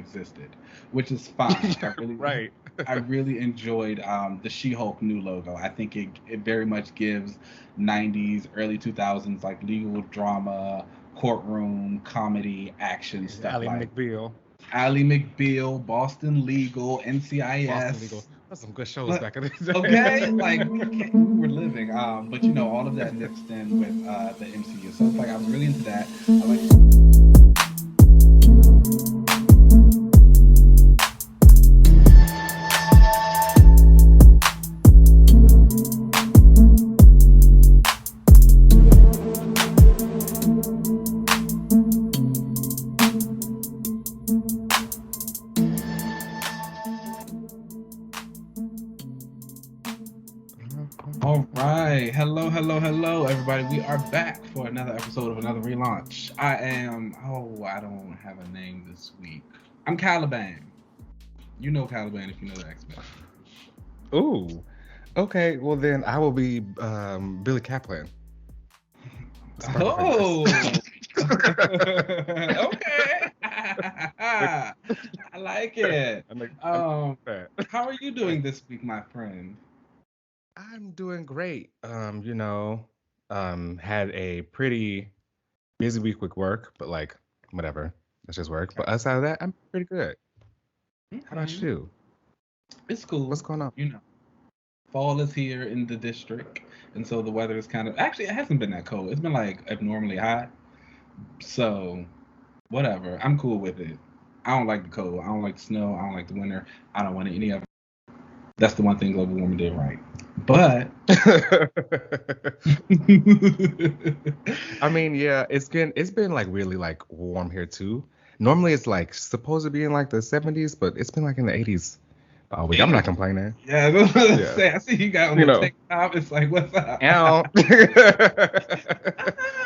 existed, which is fine. Right. I really enjoyed the She-Hulk new logo. I think it very much gives 90s, early 2000s like legal drama, courtroom, comedy, action stuff Ally like McBeal, Ally McBeal, Boston Legal, Boston Legal. NCIS. That's some good shows But back in the okay, like day. we were living, but you know all of that mixed in with the MCU. So it's like I was really into that. I like. All right. Hello, hello, hello, everybody. We are back for another episode of another relaunch. I don't have a name this week. I'm Caliban. You know Caliban if you know the X-Men. Ooh. Okay, well then I will be Billy Kaplan. Oh. Okay. I like it. How are you doing this week, my friend? I'm doing great. Had a pretty busy week with work, but like whatever. That's just work. But outside of that, I'm pretty good. How about you? It's cool. What's going on? You know, fall is here in the district, and so the weather is kind of actually it hasn't been that cold. It's been like abnormally hot. So whatever. I'm cool with it. I don't like the cold. I don't like the snow. I don't like the winter. I don't want any of it. That's the one thing global warming did right. But I mean, yeah, it's been like really like warm here too. Normally it's like supposed to be in like the 70s, but it's been like in the 80s all week. I'm not complaining. Yeah, I see you got on the TikTok. It's like, what's up?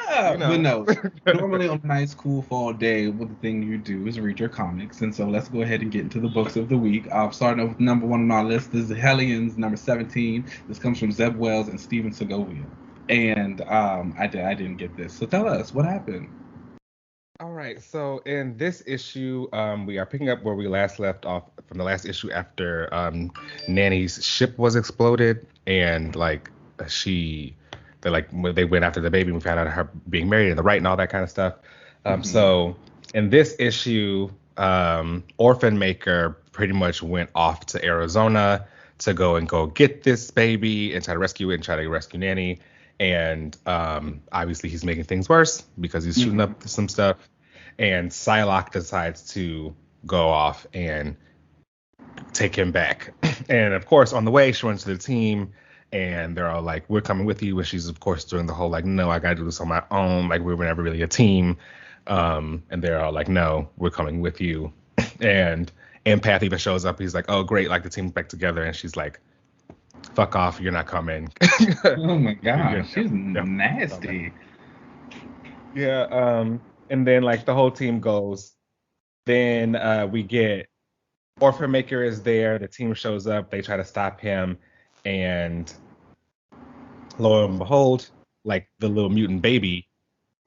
But no, normally on a nice, cool fall day, what the thing you do is read your comics. And so let's go ahead and get into the books of the week. Starting off with number 1 on my list is the Hellions, number 17. This comes from Zeb Wells and Steven Segovia. And I didn't get this. So tell us, what happened? All right, so in this issue, we are picking up where we last left off from the last issue after Nanny's ship was exploded, and like they went after the baby and we found out her being married and the right and all that kind of stuff. So in this issue, Orphan Maker pretty much went off to Arizona to go get this baby and try to rescue it and try to rescue Nanny. And obviously he's making things worse because he's shooting up some stuff. And Psylocke decides to go off and take him back. And of course, on the way, she runs to the team and they're all like, we're coming with you. And she's, of course, doing the whole like, no, I got to do this on my own. Like, we were never really a team. And they're all like, no, we're coming with you. And Empath even shows up. He's like, oh, great. Like, the team's back together. And she's like, fuck off, you're not coming. Oh my god, she's nasty. Yeah, and then like the whole team goes. Then we get Orphan Maker is there, the team shows up, they try to stop him, and lo and behold, like the little mutant baby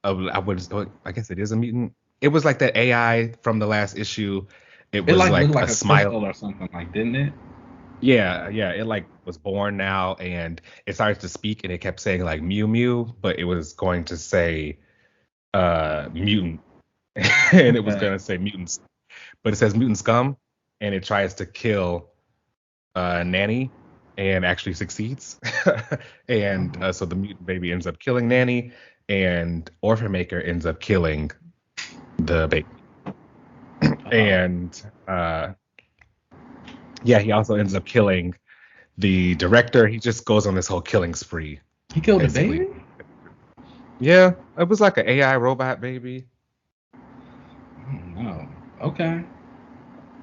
I guess it is a mutant. It was like that AI from the last issue. It was like a smile or something, like, didn't it? Yeah, it like was born now and it started to speak and it kept saying like Mew Mew, but it was going to say mutant and it was going to say mutants, but it says mutant scum and it tries to kill Nanny and actually succeeds. And so the mutant baby ends up killing Nanny and Orphan Maker ends up killing the baby. And yeah, he also ends up killing the director. He just goes on this whole killing spree. He killed basically. The baby? Yeah, it was like an AI robot baby. Oh, okay.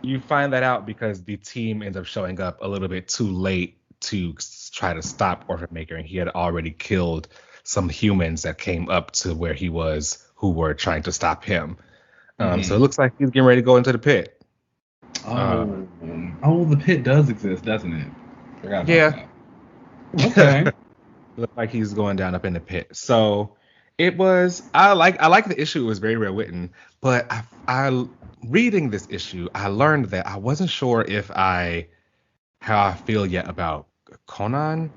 You find that out because the team ends up showing up a little bit too late to try to stop Orphan Maker, and he had already killed some humans that came up to where he was who were trying to stop him. So it looks like he's getting ready to go into the pit. The pit does exist, doesn't it? Yeah. Okay. Looks like he's going down up in the pit. So It was I like the issue. It was very well written, but I reading this issue, I learned that I wasn't sure if I how I feel yet about Conan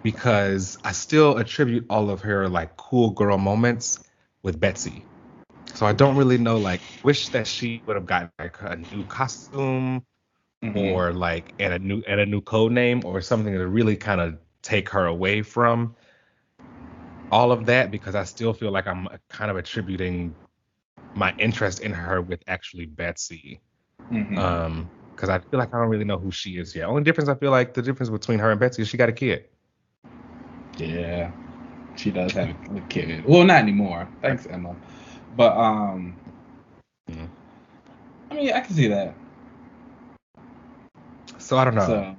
because I still attribute all of her like cool girl moments with Betsy. So I don't really know like wish that she would have gotten like a new costume Hmm. or like and a new code name or something to really kind of take her away from all of that because I still feel like I'm kind of attributing my interest in her with actually Betsy. Hmm. Because I feel like I don't really know who she is yet. Only difference I feel like the difference between her and Betsy is she got a kid. Yeah, she does have a kid. Well, not anymore. Right. Thanks, Emma. But Mhm. I mean, I can see that. So I don't know. So,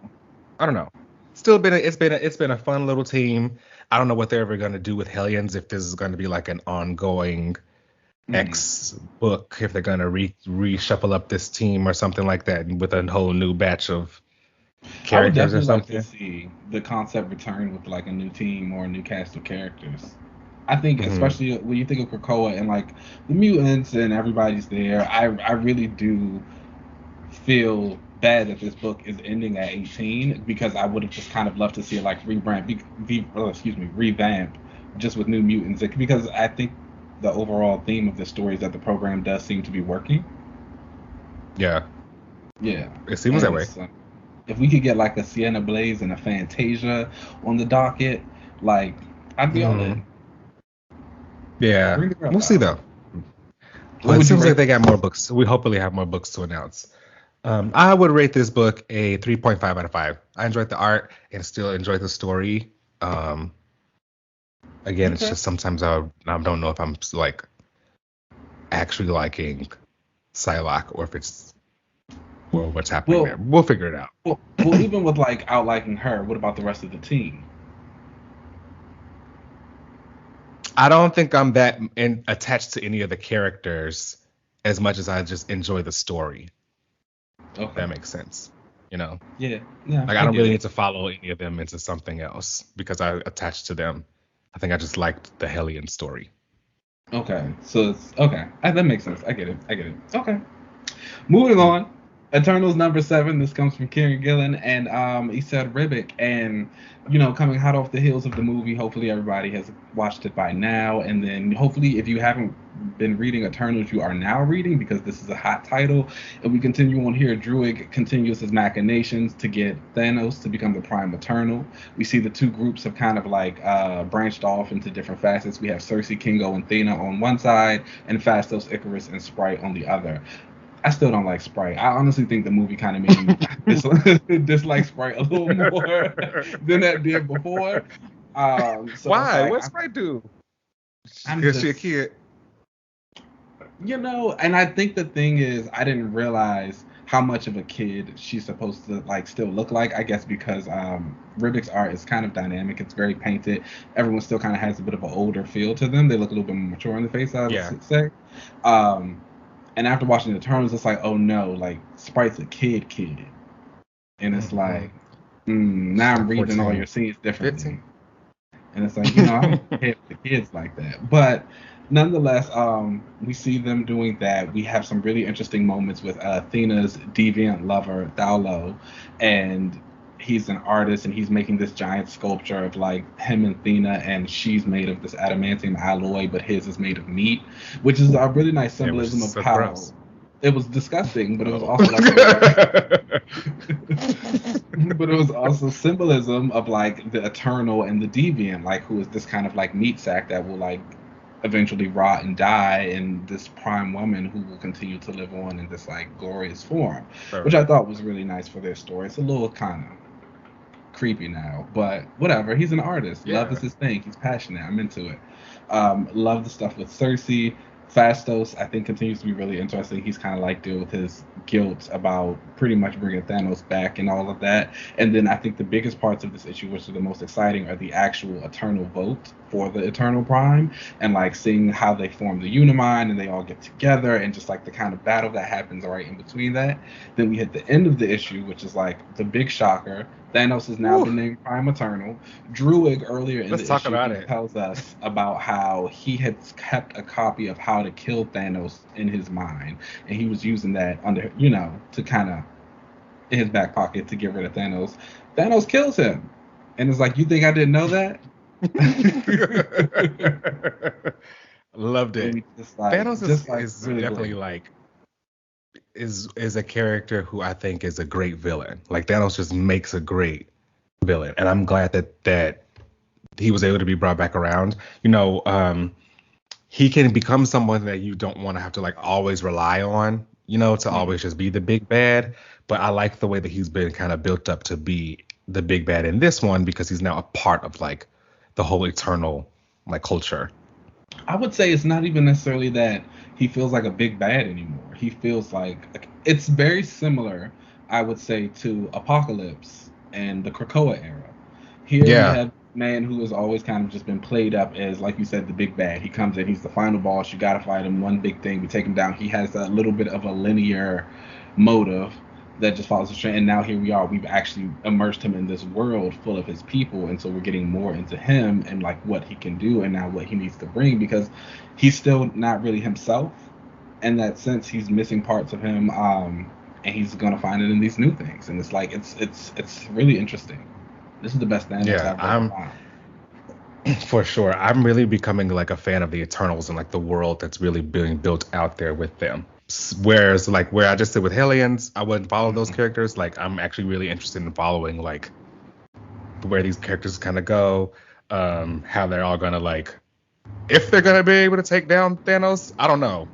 I don't know. Still it's been a fun little team. I don't know what they're ever gonna do with Hellions if this is gonna be like an ongoing mhm. X book, if they're gonna reshuffle up this team or something like that with a whole new batch of I would characters or definitely like to something. see the concept return with like a new team or a new cast of characters. I think, Hmm. especially when you think of Krakoa and like the mutants and everybody's there, I really do feel bad that this book is ending at 18 because I would have just kind of loved to see it like revamp just with new mutants because I think the overall theme of the story is that the program does seem to be working. Yeah, Yeah, it seems that and way. so if we could get like a Sienna Blaze and a Fantasia on the docket, like I'd be all Mm, in. yeah, Bring the girls we'll see out. though. What Well, it would you seems like rate they this? got more books. We hopefully have more books to announce. I would rate this book a 3.5 out of 5. I enjoyed the art and still enjoyed the story. Um, Again, it's Okay. just sometimes I don't know if I'm like actually liking Psylocke or if it's or what's happening Well, there. We'll figure it out. well, even with like outliking her, what about the rest of the team? I don't think I'm attached to any of the characters as much as I just enjoy the story. If Okay. that makes sense. You know, Yeah. Yeah, like I I don't get really it. need to follow any of them into something else because I attached to them. I think I just liked the Hellion story. Okay. So it's okay. That makes sense. I get it. I get it. Okay. Moving on. Eternals number 7. This comes from Kieran Gillen and he said Ribic. And coming hot off the heels of the movie, hopefully everybody has watched it by now. And then hopefully if you haven't been reading Eternals, you are now reading because this is a hot title. And we continue on here. Druig continues his machinations to get Thanos to become the Prime Eternal. We see the two groups have kind of like branched off into different facets. We have Cersei, Kingo, and Thena on one side, and Phastos, Icarus, and Sprite on the other. I still don't like Sprite. I honestly think the movie kind of made me dislike Sprite a little more than that did before. So it's Why? like What's Sprite do? I'm Because she a just, kid. and I think the thing is, I didn't realize how much of a kid she's supposed to like still look like. I guess because Ribic's art is kind of dynamic. It's very painted. Everyone still kind of has a bit of an older feel to them. They look a little bit more mature in the face, I would Yeah. say. Um, and after watching the Eternals, it's like, oh no, like Sprite's a kid, and it's Hmm. like, now She's I'm like reading all 14, your scenes differently, 15. and it's like, I don't care with the kids like that. But nonetheless, we see them doing that. We have some really interesting moments with Athena's deviant lover Thaolo, and he's an artist and he's making this giant sculpture of like him and Athena, and she's made of this adamantium alloy, but his is made of meat, which is a really nice Yeah, which is symbolism of so how gross. it was disgusting, but it was Oh. also like a really but it was also symbolism of like the eternal and the deviant, like who is this kind of like meat sack that will like eventually rot and die, and this prime woman who will continue to live on in this like glorious form, which Right. I thought was really nice for their story. It's a little kind of creepy now, but whatever. He's an artist. Love is Yeah. his thing. He's passionate. I'm into it. Love the stuff with Cersei. Fastos, I think, continues to be really interesting. He's kind of like deal with his guilt about pretty much bringing Thanos back and all of that. And then I think the biggest parts of this issue, which are the most exciting, are the actual Eternal vote for the Eternal Prime, and like seeing how they form the Unimind and they all get together, and just like the kind of battle that happens right in between that. Then we hit the end of the issue, which is like the big shocker. Thanos has now been named Prime Eternal. Druig earlier in the issue tells us about how he had kept a copy of how to kill Thanos in his mind, and he was using that under, to kind of in his back pocket to get rid of Thanos. Thanos kills him, and it's like, you think I didn't know that? Loved it. Thanos is really definitely great. Like is a character who I think is a great villain. Like Thanos just makes a great villain, and I'm glad that he was able to be brought back around. He can become someone that you don't want to have to like always rely on, to always just be the big bad. But I like the way that he's been kind of built up to be the big bad in this one, because he's now a part of like the whole Eternal like culture. I would say it's not even necessarily that he feels like a big bad anymore. He feels like it's very similar, I would say, to Apocalypse and the Krakoa era. Here we have a man who has always kind of just been played up as, like you said, the big bad. He comes in, he's the final boss. You got to fight him. One big thing, we take him down. He has a little bit of a linear motive that just follows the trend. And now here we are. We've actually immersed him in this world full of his people, and so we're getting more into him and like what he can do and now what he needs to bring, because he's still not really himself. In that sense, he's missing parts of him, and he's gonna find it in these new things. And it's like it's really interesting. This is the best thing I've ever found. For sure. I'm really becoming like a fan of the Eternals and like the world that's really being built out there with them. Whereas like where I just did with Hellions, I wouldn't follow those characters. Like I'm actually really interested in following like where these characters kind of go, how they're all gonna like, if they're gonna be able to take down Thanos. I don't know.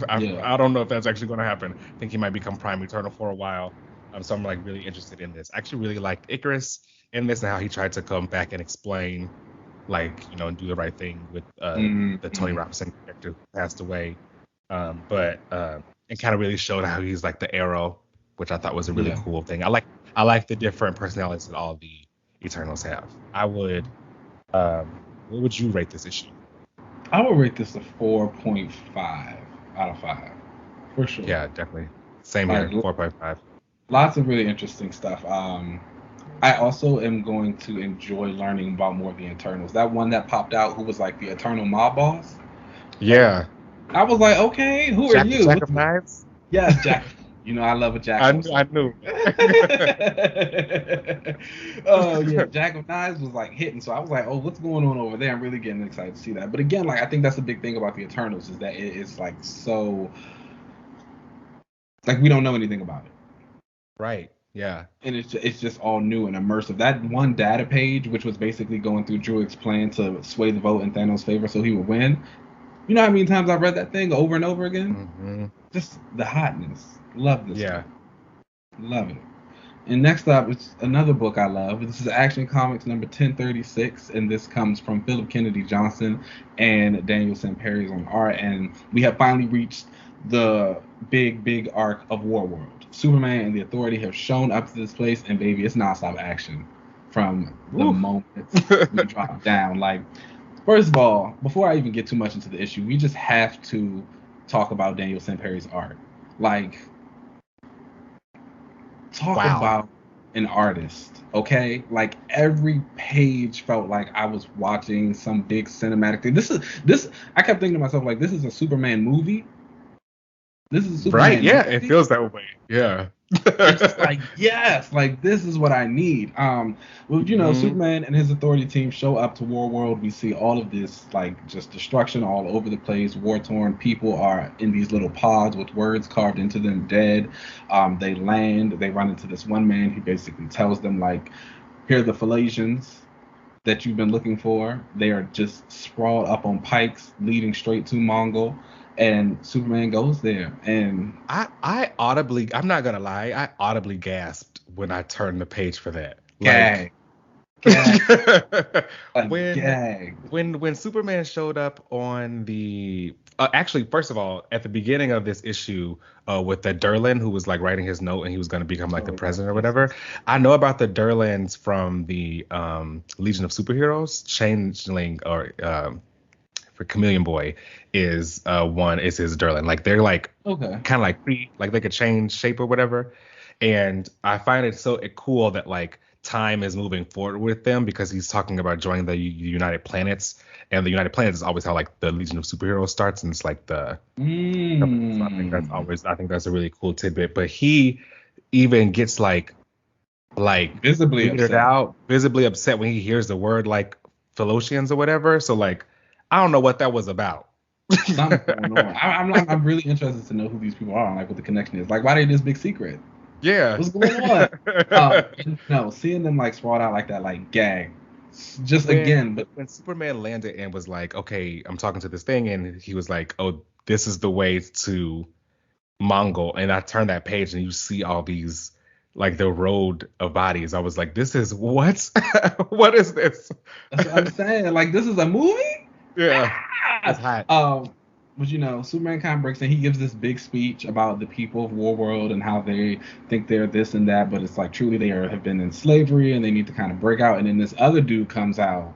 I don't know if that's actually gonna happen. I think he might become Prime Eternal for a while. So I'm like really interested in this. I actually really liked Icarus in this and how he tried to come back and explain, like, and do the right thing with the Tony Robinson character who passed away. But it kind of really showed how he's like the Arrow, which I thought was a really cool thing. I like the different personalities that all the Eternals have. I would, what would you rate this issue? I would rate this a 4.5 out of 5, for sure. Yeah, definitely. Same here, 4.5. Lots of really interesting stuff. I also am going to enjoy learning about more of the Eternals. That one that popped out, who was like the Eternal mob boss. Yeah. I was like, okay, who are you? Jack of Knives? Yes, Jack. I love a Jack. I knew. Oh yeah, Jack of Knives was like hitting. So I was like, oh, what's going on over there? I'm really getting excited to see that. But again, like I think that's the big thing about the Eternals, is that it's like so, like we don't know anything about it. Right. Yeah. And it's just all new and immersive. That one data page, which was basically going through Druig's plan to sway the vote in Thanos' favor so he would win. You know how many times I've read that thing over and over again? Mm-hmm. Just the hotness. Love this. Yeah. Book. Love it. And next up, it's another book I love. This is Action Comics number 1036, and this comes from Philip Kennedy Johnson and Daniel Samperi on art. And we have finally reached the big arc of Warworld. Superman and the Authority have shown up to this place, and baby, it's nonstop action from the moment we drop down. Like, first of all, before I even get too much into the issue, we just have to talk about Daniel Samperi's art. Like, talk about an artist, okay? Like, every page felt like I was watching some big cinematic thing. This I kept thinking to myself, like, this is a Superman movie. This is a Superman movie. Yeah, it feels that way. Yeah. It's like, yes, like this is what I need. Superman and his Authority team show up to Warworld. We see all of this like just destruction all over the place. War-torn people are in these little pods with words carved into them, dead. They land. They run into this one man who basically tells them like, here are the Philasians that you've been looking for. They are just sprawled up on pikes leading straight to Mongol. And Superman goes there, and I audibly, I'm not gonna lie, I audibly gasped when I turned the page for that. Like, gagged. Like when gagged. when Superman showed up on the actually, first of all, at the beginning of this issue, with the Durlan who was like writing his note and he was going to become like the Oh yes, president or yes, whatever. yes. I know about the Durlans from the Legion of Superheroes. Changeling or for Chameleon Boy is one is his Durlan. Like they're like Okay. kind of like free, like they could change shape or whatever. And I find it so cool that like time is moving forward with them because he's talking about joining the United Planets, and the United Planets is always how like the Legion of Superheroes starts, and it's like the so I think that's a really cool tidbit. But he even gets like Visibly weirded upset. out, visibly upset when he hears the word like Philosians or whatever. So like I don't know what that was about. Something's going on. I'm really interested to know who these people are and like what the connection is. Like, why are they this big secret? Yeah. What's going on? No, seeing them like sprawled out like that, like gag. Just when again, but when Superman landed and was like, okay, I'm talking to this thing, and he was like, oh, this is the way to Mongol, and I turned that page and you see all these like the road of bodies. I was like, this is what? What is this? that's what I'm saying. Like, this is a movie? Yeah, it's Ah! hot. But you know, Superman kind of breaks in. He gives this big speech about the people of Warworld and how they think they're this and that, but it's like truly have been in slavery and they need to kind of break out. And then this other dude comes out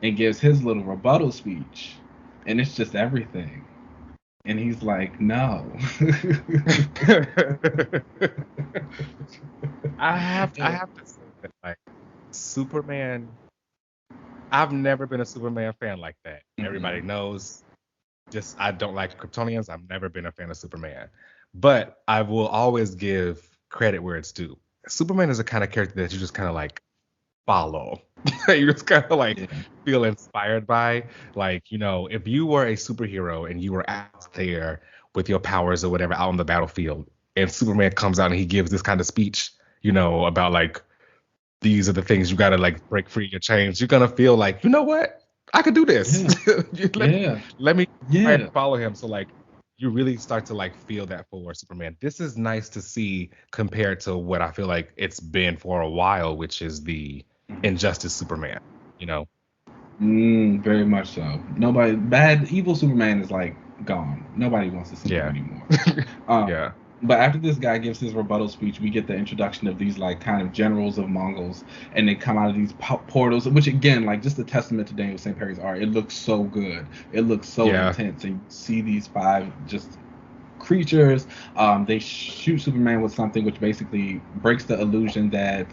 and gives his little rebuttal speech, and it's just everything. And he's like, no. I have to say that like Superman, I've never been a Superman fan like that. Everybody Mhm. knows. Just I don't like Kryptonians. I've never been a fan of Superman, but I will always give credit where it's due. Superman is a kind of character that you just kind of like follow. You just kind of like Yeah. feel inspired by. Like, if you were a superhero and you were out there with your powers or whatever out on the battlefield, and Superman comes out and he gives this kind of speech, about like these are the things you gotta like break free your chains, you're gonna feel like, you know what? I could do this. Yeah. let, Yeah. let me try Yeah. and follow him. So like you really start to like feel that for Superman. This is nice to see compared to what I feel like it's been for a while, which is the Injustice Superman, you know? Very much so. Nobody, evil Superman is like gone. Nobody wants to see him Yeah. anymore. Um, Yeah. but after this guy gives his rebuttal speech, we get the introduction of these like kind of generals of Mongols, and they come out of these portals, which again, like just a testament to Daniel St. Perry's art. It looks so good. It looks so Yeah. intense, and you see these five just creatures. They shoot Superman with something which basically breaks the illusion that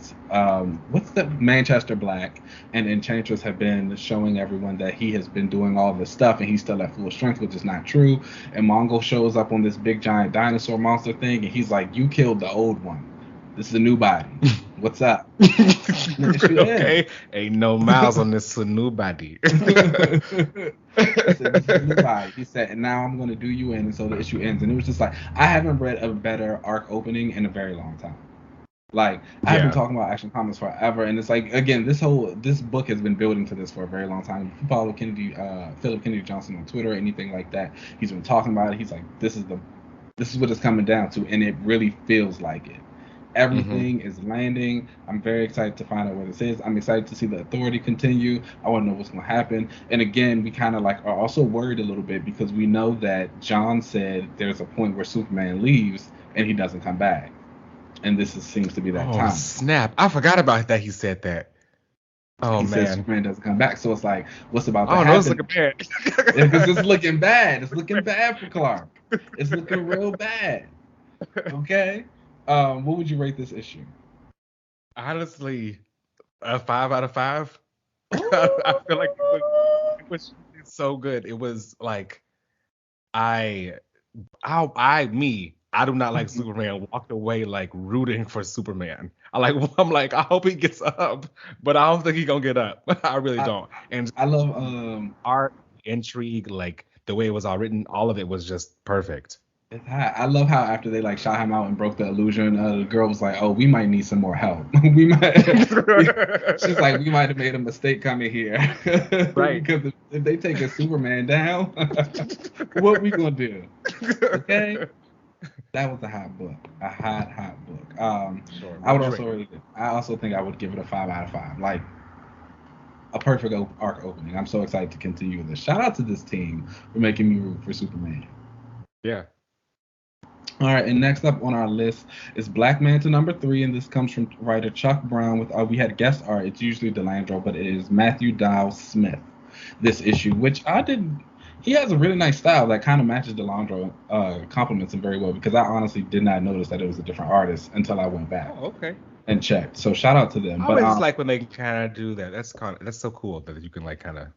what's the Manchester Black and Enchantress have been showing everyone that he has been doing all this stuff and he's still at full strength, which is not true. And Mongol shows up on this big giant dinosaur monster thing, and he's like, "You killed the old one. This is a new body. What's up?" Okay, ain't no miles on this new body. He said, "This is a new body." He said, "And now I'm going to do you in," and so the issue ends. And it was just like, I haven't read a better arc opening in a very long time. Like, I've been Yeah. talking about Action Comics forever, and it's like, again, this book has been building to this for a very long time. If you follow Philip Kennedy Johnson on Twitter or anything like that, he's been talking about it. He's like, this is what it's coming down to, and it really feels like it. Hmm. Everything is landing. I'm very excited to find out where this is. I'm excited to see the Authority continue. I want to know what's going to happen. And again, we kind of like are also worried a little bit because we know that John said there's a point where Superman leaves and he doesn't come back. And seems to be that Oh time. snap! I forgot about that. He said that. Oh He says man. Superman doesn't come back. So it's like, what's about to Oh no, it's happen? looking bad. Because it's looking bad. It's looking bad for Clark. It's looking real bad. Okay. What would you rate this issue? Honestly, a 5 out of 5. I Ooh. feel like it was so good. It was like I I do not like Superman. Walked away like rooting for Superman. I'm like I hope he gets up, but I don't think he's gonna get up. I really I, don't. And I love art, intrigue, like the way it was all written, all of it was just perfect. it's hot. I love how after they like shot him out and broke the illusion, the girl was like, "Oh, we might need some more help. we might." She's like, "We might have made a mistake coming here Right. because if they take a Superman down, what we gonna do?" Okay, that was a hot book, a hot book. Sure. I would What you also I also think I would give it a 5 out of 5. Like a perfect arc opening. I'm so excited to continue this. Shout out to this team for making me root for Superman. Yeah. All right, and next up on our list is Black Manta #3, and this comes from writer Chuck Brown. With we had guest art. It's usually Delandro, but it is Matthew Dow Smith. This issue, which I did, he has a really nice style that kind of matches Delandro, compliments him very well because I honestly did not notice that it was a different artist until I went back Oh, okay. and checked. So shout out to them. I But always like when they kind of do that. That's so cool that you can like kind of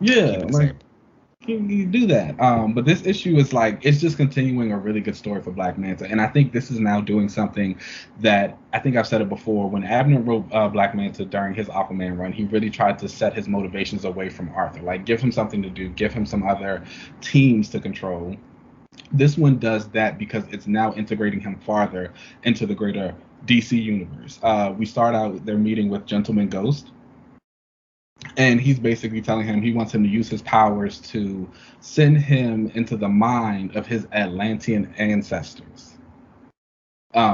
yeah, keep it the like same. you do that. But this issue is like it's just continuing a really good story for Black Manta, and I think this is now doing something that I think I've said it before. When Abner wrote Black Manta during his Aquaman run, he really tried to set his motivations away from Arthur, like give him something to do, give him some other teams to control. This one does that because it's now integrating him farther into the greater DC universe. We start out with their meeting with Gentleman Ghost, and he's basically telling him he wants him to use his powers to send him into the mind of his Atlantean ancestors.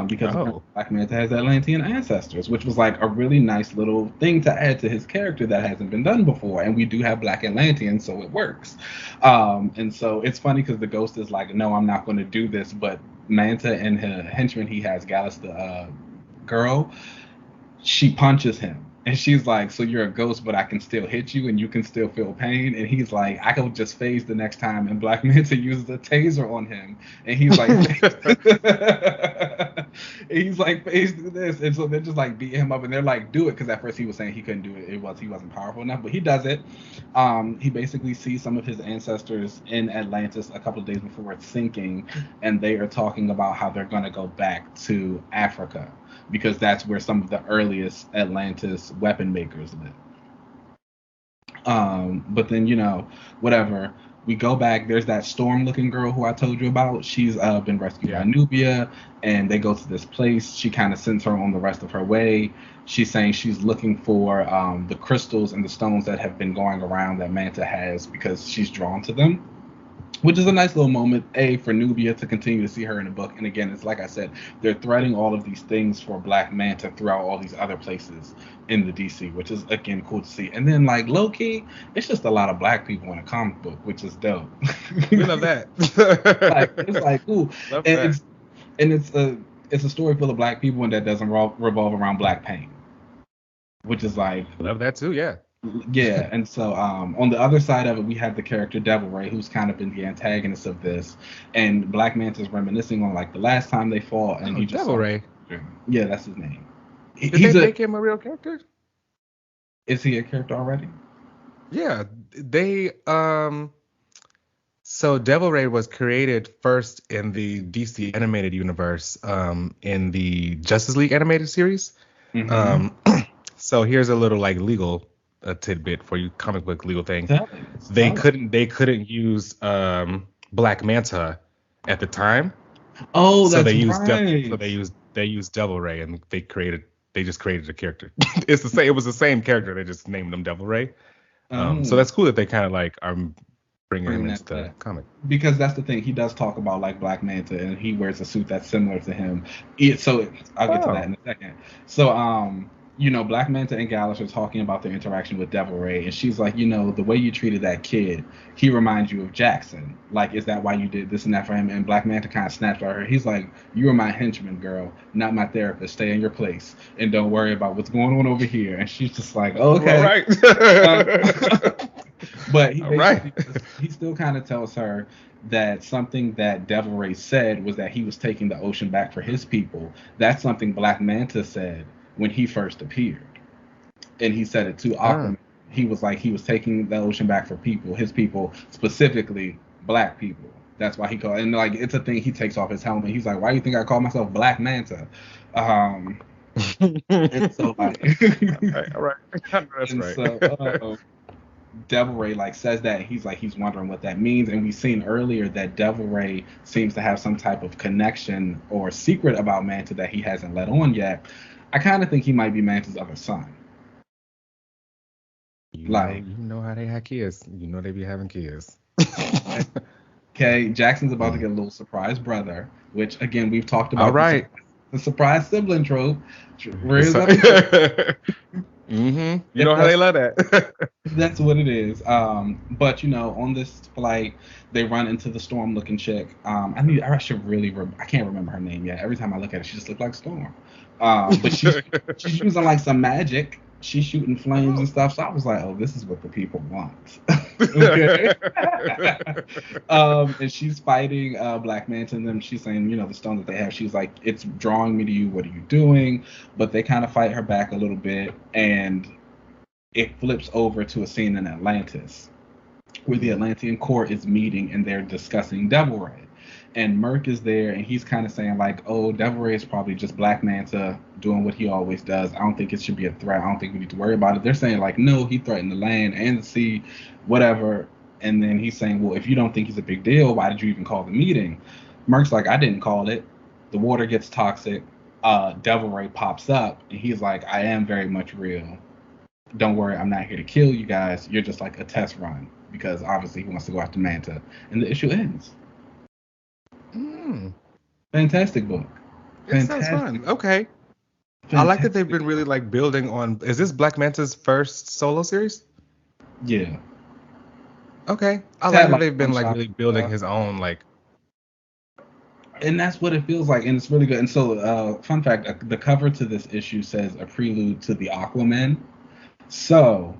Because Black Manta has Atlantean ancestors, which was like a really nice little thing to add to his character that hasn't been done before. And we do have Black Atlanteans, so it works. And so it's funny because the Ghost is like, no, I'm not going to do this. But Manta and her henchman he has, Gallus, the girl, she punches him. And she's like, so you're a ghost, but I can still hit you and you can still feel pain. And he's like, I can just phase the next time. And Black Manta uses a taser on him. And he's like, he's like, phase through this. And so they're just like beating him up. And they're like, do it. Because at first he was saying he couldn't do it. He wasn't powerful enough. But he does it. He basically sees some of his ancestors in Atlantis a couple of days before it's sinking. And they are talking about how they're going to go back to Africa, because that's where some of the earliest Atlantis weapon makers live. But then, whatever. We go back. There's that storm-looking girl who I told you about. She's been rescued by Nubia, and they go to this place. She kind of sends her on the rest of her way. She's saying she's looking for the crystals and the stones that have been going around that Manta has because she's drawn to them. Which is a nice little moment, for Nubia to continue to see her in the book. And again, it's like I said, they're threading all of these things for Black Manta throughout all these other places in the DC, which is, again, cool to see. And then, like, low-key, it's just a lot of Black people in a comic book, which is dope. We love that. It's like, cool. Love and that. it's a story full of Black people, and that doesn't revolve around Black pain. Which is like... Love that, too, yeah. Yeah, and so on the other side of it, we have the character Devil Ray, who's kind of been the antagonist of this, and Black Manta's reminiscing on like the last time they fought, and he just Devil Ray. Yeah, that's his name. Did they make him a real character? Is he a character already? Yeah, they So Devil Ray was created first in the DC animated universe, in the Justice League animated series. Mm-hmm. So here's a little like legal tidbit for you, comic book legal thing. They couldn't use Black Manta at the time. Oh, so that's they used right. they used Devil Ray, and they just created a character. It was the same character. They just named him Devil Ray. So that's cool that they kind of like are bringing him into the comic. Because that's the thing, he does talk about like Black Manta, and he wears a suit that's similar to him. So I'll get to that in a second. So Black Manta and Gallus are talking about their interaction with Devil Ray, and she's like, the way you treated that kid, he reminds you of Jackson. Like, is that why you did this and that for him? And Black Manta kind of snaps at her. He's like, you are my henchman, girl, not my therapist. Stay in your place and don't worry about what's going on over here. And she's just like, okay. All right. But he still kind of tells her that something that Devil Ray said was that he was taking the ocean back for his people. That's something Black Manta said when he first appeared, and he said it to Aquaman. He was like, he was taking the ocean back for his people, specifically Black people. That's why he called, and like it's a thing. He takes off his helmet. He's like, why do you think I call myself Black Manta? And so like, all right. That's and right. So Devil Ray like says that he's wondering what that means, and we've seen earlier that Devil Ray seems to have some type of connection or secret about Manta that he hasn't let on yet. I kind of think he might be Manta's other son. You know how they have kids. You know they be having kids. Okay, Jackson's about to get a little surprise brother, which again we've talked about. All right. The surprise sibling trope. It's Rears up. You If know how that's they love that. That's what it is. But on this flight, they run into the Storm-looking chick. I should really. I can't remember her name yet. Every time I look at her, she just looks like Storm. But she's using like some magic. She's shooting flames and stuff. So I was like, oh, this is what the people want. Okay. And she's fighting Black Manta and them. She's saying, the stone that they have. She's like, it's drawing me to you. What are you doing? But they kind of fight her back a little bit, and it flips over to a scene in Atlantis where the Atlantean court is meeting and they're discussing Devil Ray. And Merc is there and he's kind of saying like, oh, Devil Ray is probably just Black Manta doing what he always does. I don't think it should be a threat. I don't think we need to worry about it. They're saying like, no, he threatened the land and the sea, whatever. And then he's saying, well, if you don't think he's a big deal, why did you even call the meeting? Merc's like, I didn't call it. The water gets toxic. Devil Ray pops up and he's like, I am very much real. Don't worry, I'm not here to kill you guys. You're just like a test run because obviously he wants to go after Manta, and the issue ends. Fantastic book. It sounds fun. Okay. Fantastic. I like that they've been really like building on. Is this Black Manta's first solo series? Yeah. Okay. I like that they've been like really building his own like. And that's what it feels like, and it's really good. And so, fun fact: the cover to this issue says a prelude to the Aquaman. So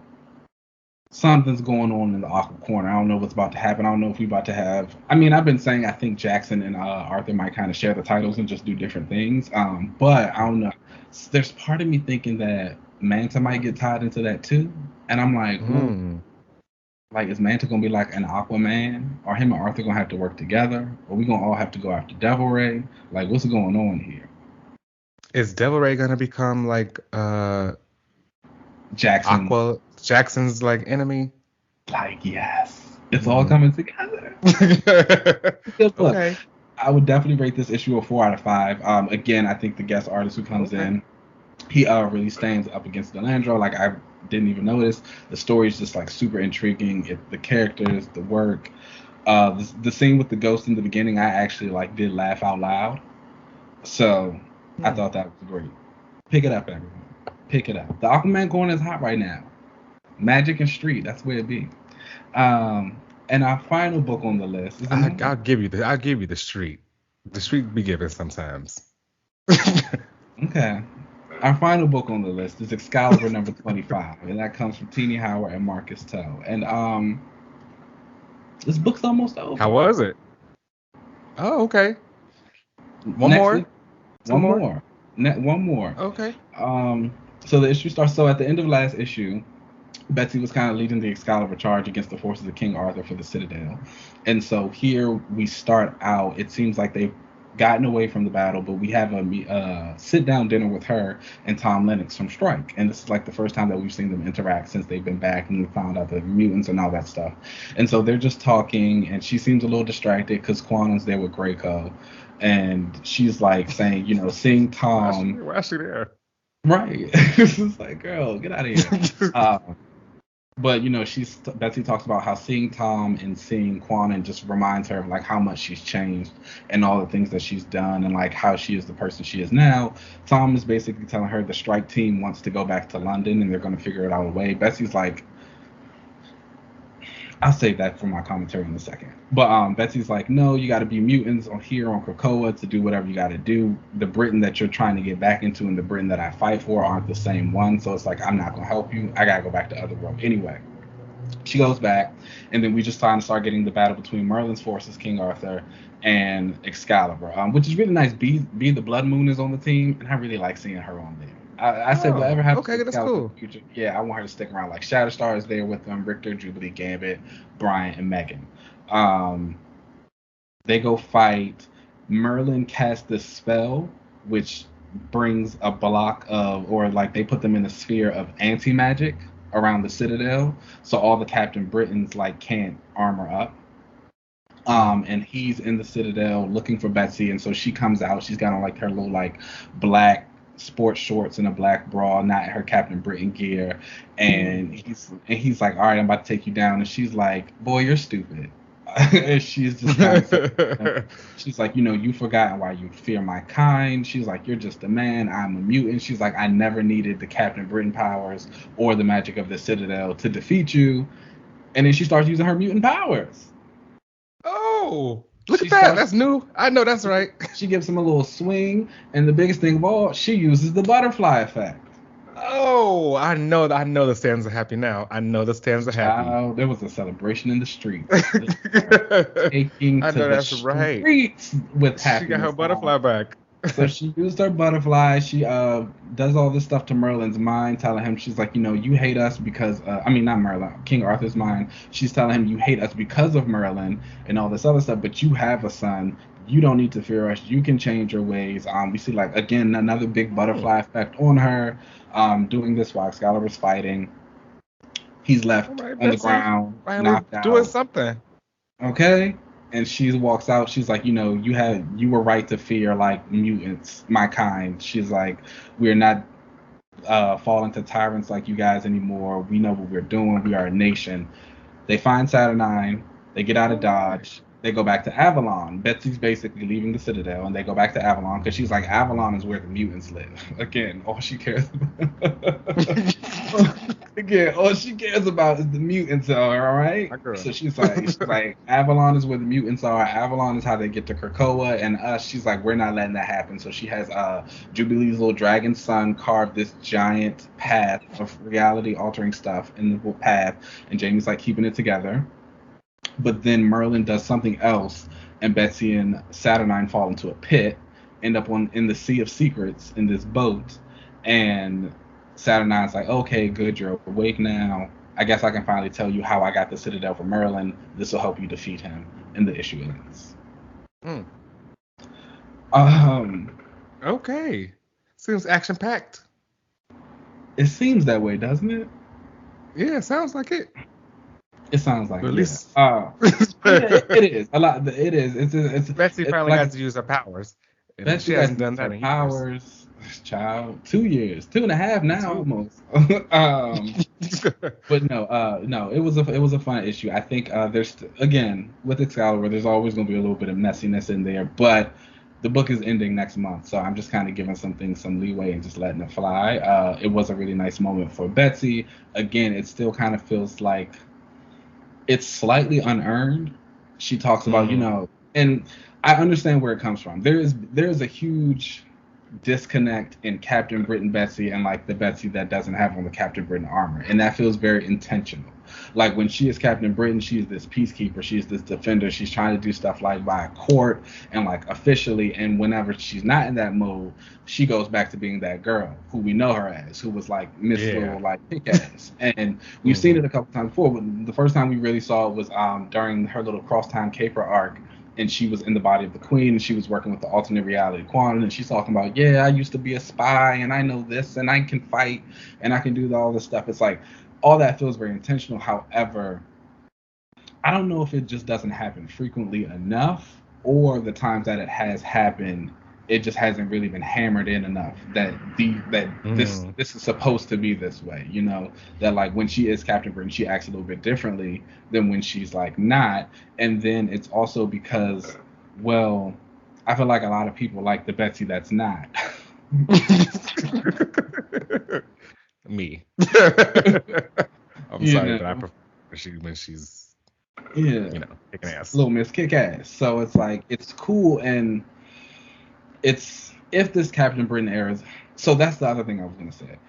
something's going on in the Aqua corner. I don't know what's about to happen. I don't know if we're about to have. I mean, I've been saying I think Jackson and Arthur might kind of share the titles and just do different things. But I don't know. There's part of me thinking that Manta might get tied into that too, and I'm like, like, is Manta gonna be like an Aquaman, or him and Arthur gonna have to work together, or we gonna all have to go after Devil Ray? Like, what's going on here? Is Devil Ray gonna become like Jackson's like enemy? Like, yes. It's all coming together. Okay. I would definitely rate this issue a 4 out of 5. Again, I think the guest artist who comes in, he really stands up against Delandro. Like, I didn't even notice. The story's just like super intriguing. The characters, the work. The scene with the ghost in the beginning, I actually like did laugh out loud. So I thought that was great. Pick it up, everyone. Pick it up. The Aquaman corner is hot right now. Magic and Street, that's where it be. And our final book on the list is I'll give you the Street. The Street be given sometimes. Okay. Our final book on the list is Excalibur number 25, and that comes from Teenie Howard and Marcus Toe. And this book's almost over. How was it? Oh, okay. One more. Okay. So the issue starts. So at the end of last issue, Betsy was kind of leading the Excalibur charge against the forces of King Arthur for the Citadel. And so here we start out. It seems like they've gotten away from the battle, but we have a sit-down dinner with her and Tom Lennox from Strike. And this is like the first time that we've seen them interact since they've been back and we found out the mutants and all that stuff. And so they're just talking, and she seems a little distracted because Quantum's there with Greyco. And she's like saying, seeing Tom. Why is she there? Right. It's just like, girl, get out of here. But Betsy talks about how seeing Tom and seeing Quantum just reminds her of like how much she's changed and all the things that she's done and like how she is the person she is now. Tom is basically telling her the Strike team wants to go back to London and they're going to figure it out a way. Betsy's like, I'll save that for my commentary in a second. But Betsy's like, no, you got to be mutants on Krakoa to do whatever you got to do. The Britain that you're trying to get back into and the Britain that I fight for aren't the same one. So it's like, I'm not going to help you. I got to go back to Otherworld. Anyway, she goes back, and then we just start getting the battle between Merlin's forces, King Arthur, and Excalibur, which is really nice. B the Blood Moon is on the team, and I really like seeing her on there. I said whatever happens to that's cool. Future, yeah, I want her to stick around. Like Shatterstar is there with them, Richter, Jubilee, Gambit, Brian, and Megan. They go fight. Merlin casts this spell, which brings a block of, or like they put them in a sphere of anti-magic around the Citadel, so all the Captain Britons like can't armor up. And he's in the Citadel looking for Betsy, and so she comes out. She's got on like her little like black sports shorts and a black bra, not her Captain Britain gear, and he's like, all right, I'm about to take you down, and she's like, boy, you're stupid. And she's just kind of saying, she's like, you've forgotten why you fear my kind. She's like, you're just a man. I'm a mutant. She's like, I never needed the Captain Britain powers or the magic of the Citadel to defeat you. And then she starts using her mutant powers. Oh, look at that. That's new. I know that's right. She gives him a little swing. And the biggest thing of all, she uses the butterfly effect. Oh, I know the stands are happy now. I know the stands are happy. Child, there was a celebration in the streets. Taking I to know the that's right. streets with happiness. She got her butterfly back. So she used her butterfly. She does all this stuff to Merlin's mind, telling him, she's like, you hate us because, not Merlin, King Arthur's mind. She's telling him, you hate us because of Merlin and all this other stuff, but you have a son. You don't need to fear us. You can change your ways. We see, like, again, another big butterfly effect on her, doing this while Excalibur's fighting. He's left on the ground, knocked out. Doing something. Okay? And she walks out. She's like, you were right to fear, like, mutants, my kind. She's like, we're not falling to tyrants like you guys anymore. We know what we're doing. We are a nation. They find Saturnine. They get out of Dodge. They go back to Avalon. Betsy's basically leaving the Citadel, and they go back to Avalon because she's like, Avalon is where the mutants live. Again, all she cares about is the mutants are, all right? So she's like, Avalon is where the mutants are. Avalon is how they get to Krakoa, and us, she's like, we're not letting that happen. So she has Jubilee's little dragon son carve this giant path of reality-altering stuff in the path, and Jamie's like keeping it together. But then Merlin does something else, and Betsy and Saturnine fall into a pit, end up in the Sea of Secrets in this boat, and Saturnine's like, okay, good, you're awake now. I guess I can finally tell you how I got the Citadel for Merlin. This will help you defeat him, and the issue ends. Okay. Seems action-packed. It seems that way, doesn't it? Yeah, sounds like it. It sounds like at least. It is a lot. It is. It's Betsy finally got to use her powers. Betsy hasn't done that in powers. Child, 2 years, 2.5 now almost. But no. It was a fun issue. I think there's again with Excalibur, there's always going to be a little bit of messiness in there, but the book is ending next month, so I'm just kind of giving some things some leeway and just letting it fly. It was a really nice moment for Betsy. Again, it still kind of feels like it's slightly unearned. She talks about, and I understand where it comes from. There is a huge disconnect in Captain Britain Betsy and like the Betsy that doesn't have on the Captain Britain armor, and that feels very intentional. Like when she is Captain Britain, she's this peacekeeper, she's this defender, she's trying to do stuff like by a court and like officially, and whenever she's not in that mode, she goes back to being that girl who we know her as, who was like Miss Little, like kick-ass. And we've seen it a couple times before, but the first time we really saw it was during her little Crosstown Caper arc, and she was in the body of the Queen, and she was working with the alternate reality Quantum, and she's talking about, I used to be a spy, and I know this, and I can fight, and I can do all this stuff. It's like, all that feels very intentional. However, I don't know if it just doesn't happen frequently enough, or the times that it has happened, it just hasn't really been hammered in enough that this is supposed to be this way, that like when she is Captain Britain, she acts a little bit differently than when she's like not. And then it's also because, well, I feel like a lot of people like the Betsy that's not. Me. I'm sorry, but I prefer when she's kicking ass. Little Miss Kick-Ass. So it's like, it's cool, and it's, if this Captain Britain era, so that's the other thing I was going to say.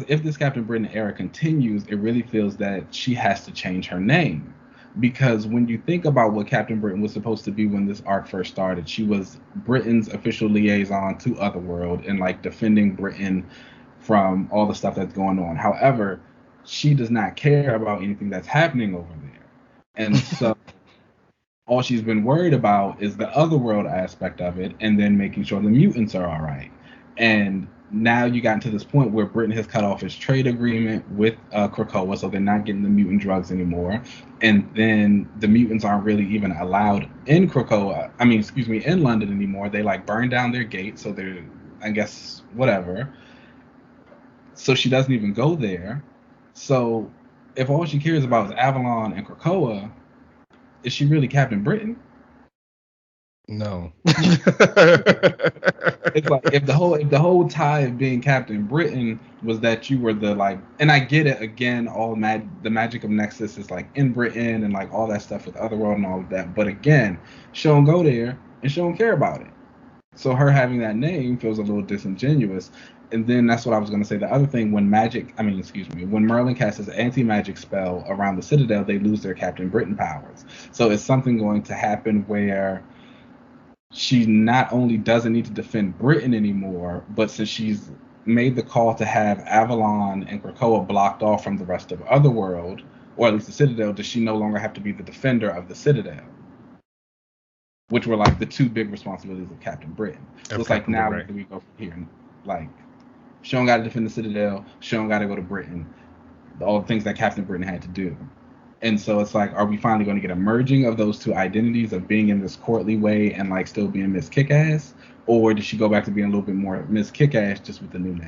If this Captain Britain era continues, it really feels that she has to change her name. Because when you think about what Captain Britain was supposed to be when this arc first started, she was Britain's official liaison to Otherworld and like defending Britain from all the stuff that's going on. However, she does not care about anything that's happening over there. And so all she's been worried about is the Otherworld aspect of it, and then making sure the mutants are all right. And now you got to this point where Britain has cut off its trade agreement with Krakoa, so they're not getting the mutant drugs anymore. And then the mutants aren't really even allowed in in London anymore. They like burn down their gates, so they're, I guess, whatever. So she doesn't even go there. So if all she cares about is Avalon and Krakoa, is she really Captain Britain? No. It's like if the whole tie of being Captain Britain was that you were the like, and I get it again, the magic of Nexus is like in Britain and like all that stuff with Otherworld and all of that, but again, she don't go there and she don't care about it. So her having that name feels a little disingenuous. And then that's what I was going to say. The other thing, when Merlin casts his anti-magic spell around the Citadel, they lose their Captain Britain powers. So is something going to happen where she not only doesn't need to defend Britain anymore, but since she's made the call to have Avalon and Krakoa blocked off from the rest of Otherworld, or at least the Citadel, does she no longer have to be the defender of the Citadel? Which were like the two big responsibilities of Captain Britain. So it's like, now where do we go from here? Like, she don't got to defend the Citadel. She don't got to go to Britain. All the things that Captain Britain had to do. And so it's like, are we finally going to get a merging of those two identities of being in this courtly way and like still being Miss Kick-Ass? Or does she go back to being a little bit more Miss Kick-Ass just with the new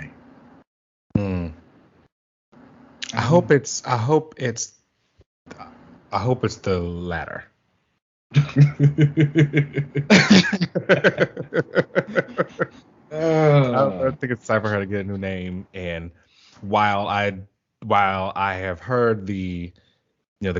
name? I hope it's the latter. I think it's time for her to get a new name. And while I have heard the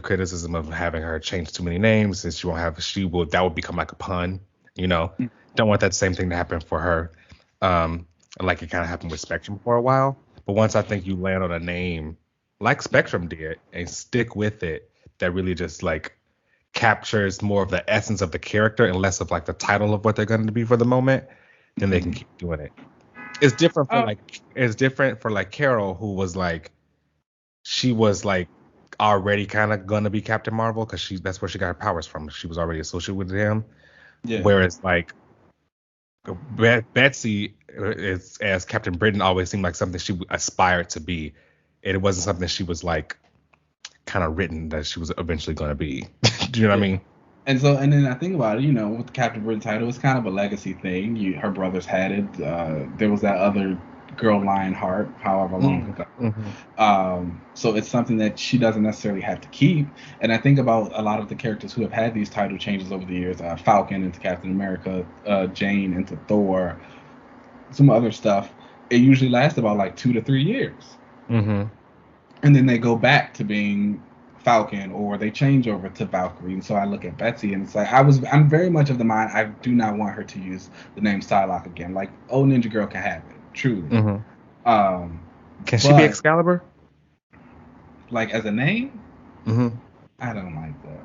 criticism of having her change too many names, since that would become like a pun. Don't want that same thing to happen for her. Like it kind of happened with Spectrum for a while. But once I think you land on a name like Spectrum did and stick with it, that really just like captures more of the essence of the character and less of like the title of what they're going to be for the moment, then they can keep doing it. It's different for like Carol, who was like, she was like already kind of gonna be Captain Marvel because that's where she got her powers from. She was already associated with him. Yeah. Whereas like Betsy as Captain Britain always seemed like something she aspired to be. It wasn't something she was like kind of written that she was eventually going to be. Do you know what I mean? And then I think about it, with the Captain Britain title, it's kind of a legacy thing. Her brothers had it. There was that other girl, Lionheart, however long ago. Mm-hmm. So it's something that she doesn't necessarily have to keep. And I think about a lot of the characters who have had these title changes over the years. Falcon into Captain America, Jane into Thor, some other stuff. It usually lasts about like 2 to 3 years. Mm-hmm. And then they go back to being Falcon, or they change over to Valkyrie. And so I look at Betsy and it's like, I'm very much of the mind, I do not want her to use the name Psylocke again. Like, old Ninja Girl can have it, truly. Mm-hmm. Can she be Excalibur? Like, as a name? Mm-hmm. I don't like that.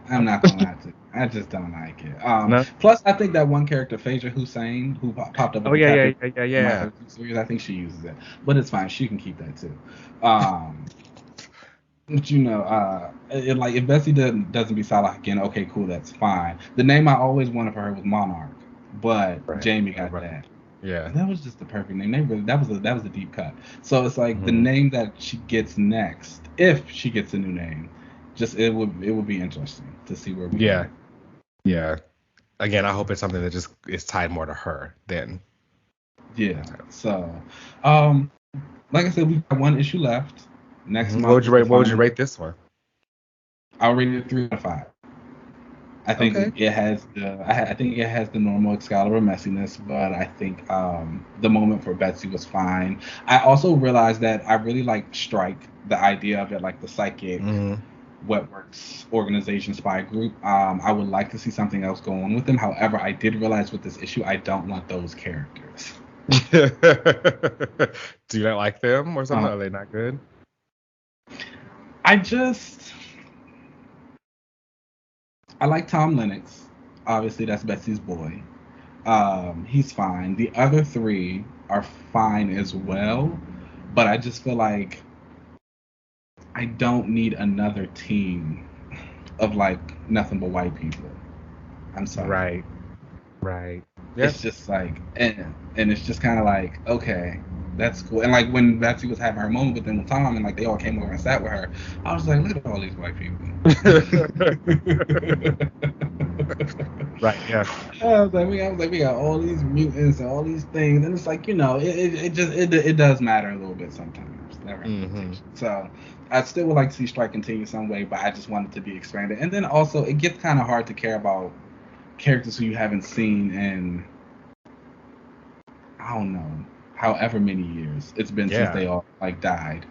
I'm not gonna lie to you. I just don't like it. No? Plus, I think that one character, Phaedra Hussein, who popped up. Oh yeah. Series, I think she uses it, but it's fine. She can keep that too. But if Betsy doesn't be Psylocke again, okay, cool, that's fine. The name I always wanted for her was Monarch, but Jamie got that. Yeah, that was just the perfect name. That was a deep cut. So it's like the name that she gets next, if she gets a new name, it would be interesting to see where we go. Yeah. Again, I hope it's something that just is tied more to her than. Yeah. So, like I said, we've got one issue left. Next month. What would you rate this one? I'll rate it 3 out of 5. I think it has the normal Excalibur messiness, but I think the moment for Betsy was fine. I also realized that I really like Strike, the idea of it, like the psychic Wetworks organization spy group. I would like to see something else go on with them. However, I did realize with this issue, I don't want those characters. Do you not like them or something? Are they not good? I like Tom Lennox. Obviously, that's Betsy's boy. He's fine. The other 3 are fine as well, but I just feel like I don't need another team of like nothing but white people. I'm sorry. Right. Yep. It's just like, and it's just kind of like, okay, that's cool. And like when Betsy was having her moment with them with Tom, and like they all came over and sat with her, I was like, look at all these white people. Right. Yeah. We got all these mutants and all these things, and it's like, it does matter a little bit sometimes, that Mm-hmm. representation. So I still would like to see Strike continue some way, but I just want it to be expanded. And then also, it gets kind of hard to care about characters who you haven't seen in, I don't know, however many years it's been since Yeah. they all like died.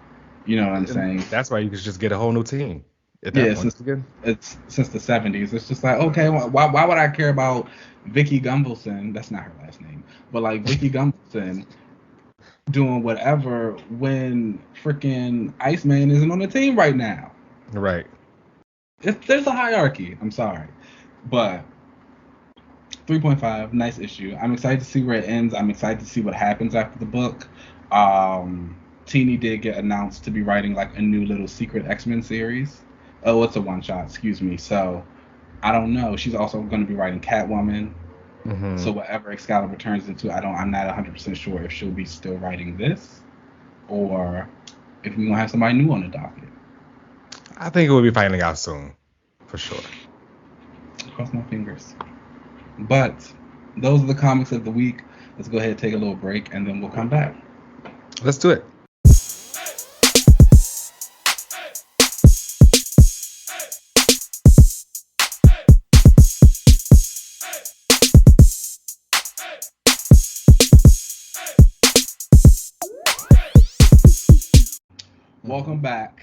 You know what I'm And saying? that's why you could just get a whole new team at that Yeah, point. Again. it's since the 70s. It's just like, okay, why would I care about Vicky Gumbelson? That's not her last name, but like Vicky Gumbelson doing whatever when freaking Iceman isn't on the team right now. Right. There's a hierarchy. I'm sorry, but 3.5, nice issue. I'm excited to see where it ends. I'm excited to see what happens after the book. Teeny did get announced to be writing like a new little secret X-Men series. Oh, it's a one shot, excuse me. So I don't know. She's also going to be writing Catwoman. Mm-hmm. So whatever Excalibur turns into, I'm not 100% sure if she'll be still writing this or if we're going to have somebody new on the docket. I think we'll be finding out soon, for sure. Cross my fingers. But those are the comics of the week. Let's go ahead and take a little break and then we'll come back. Let's do it. Welcome back,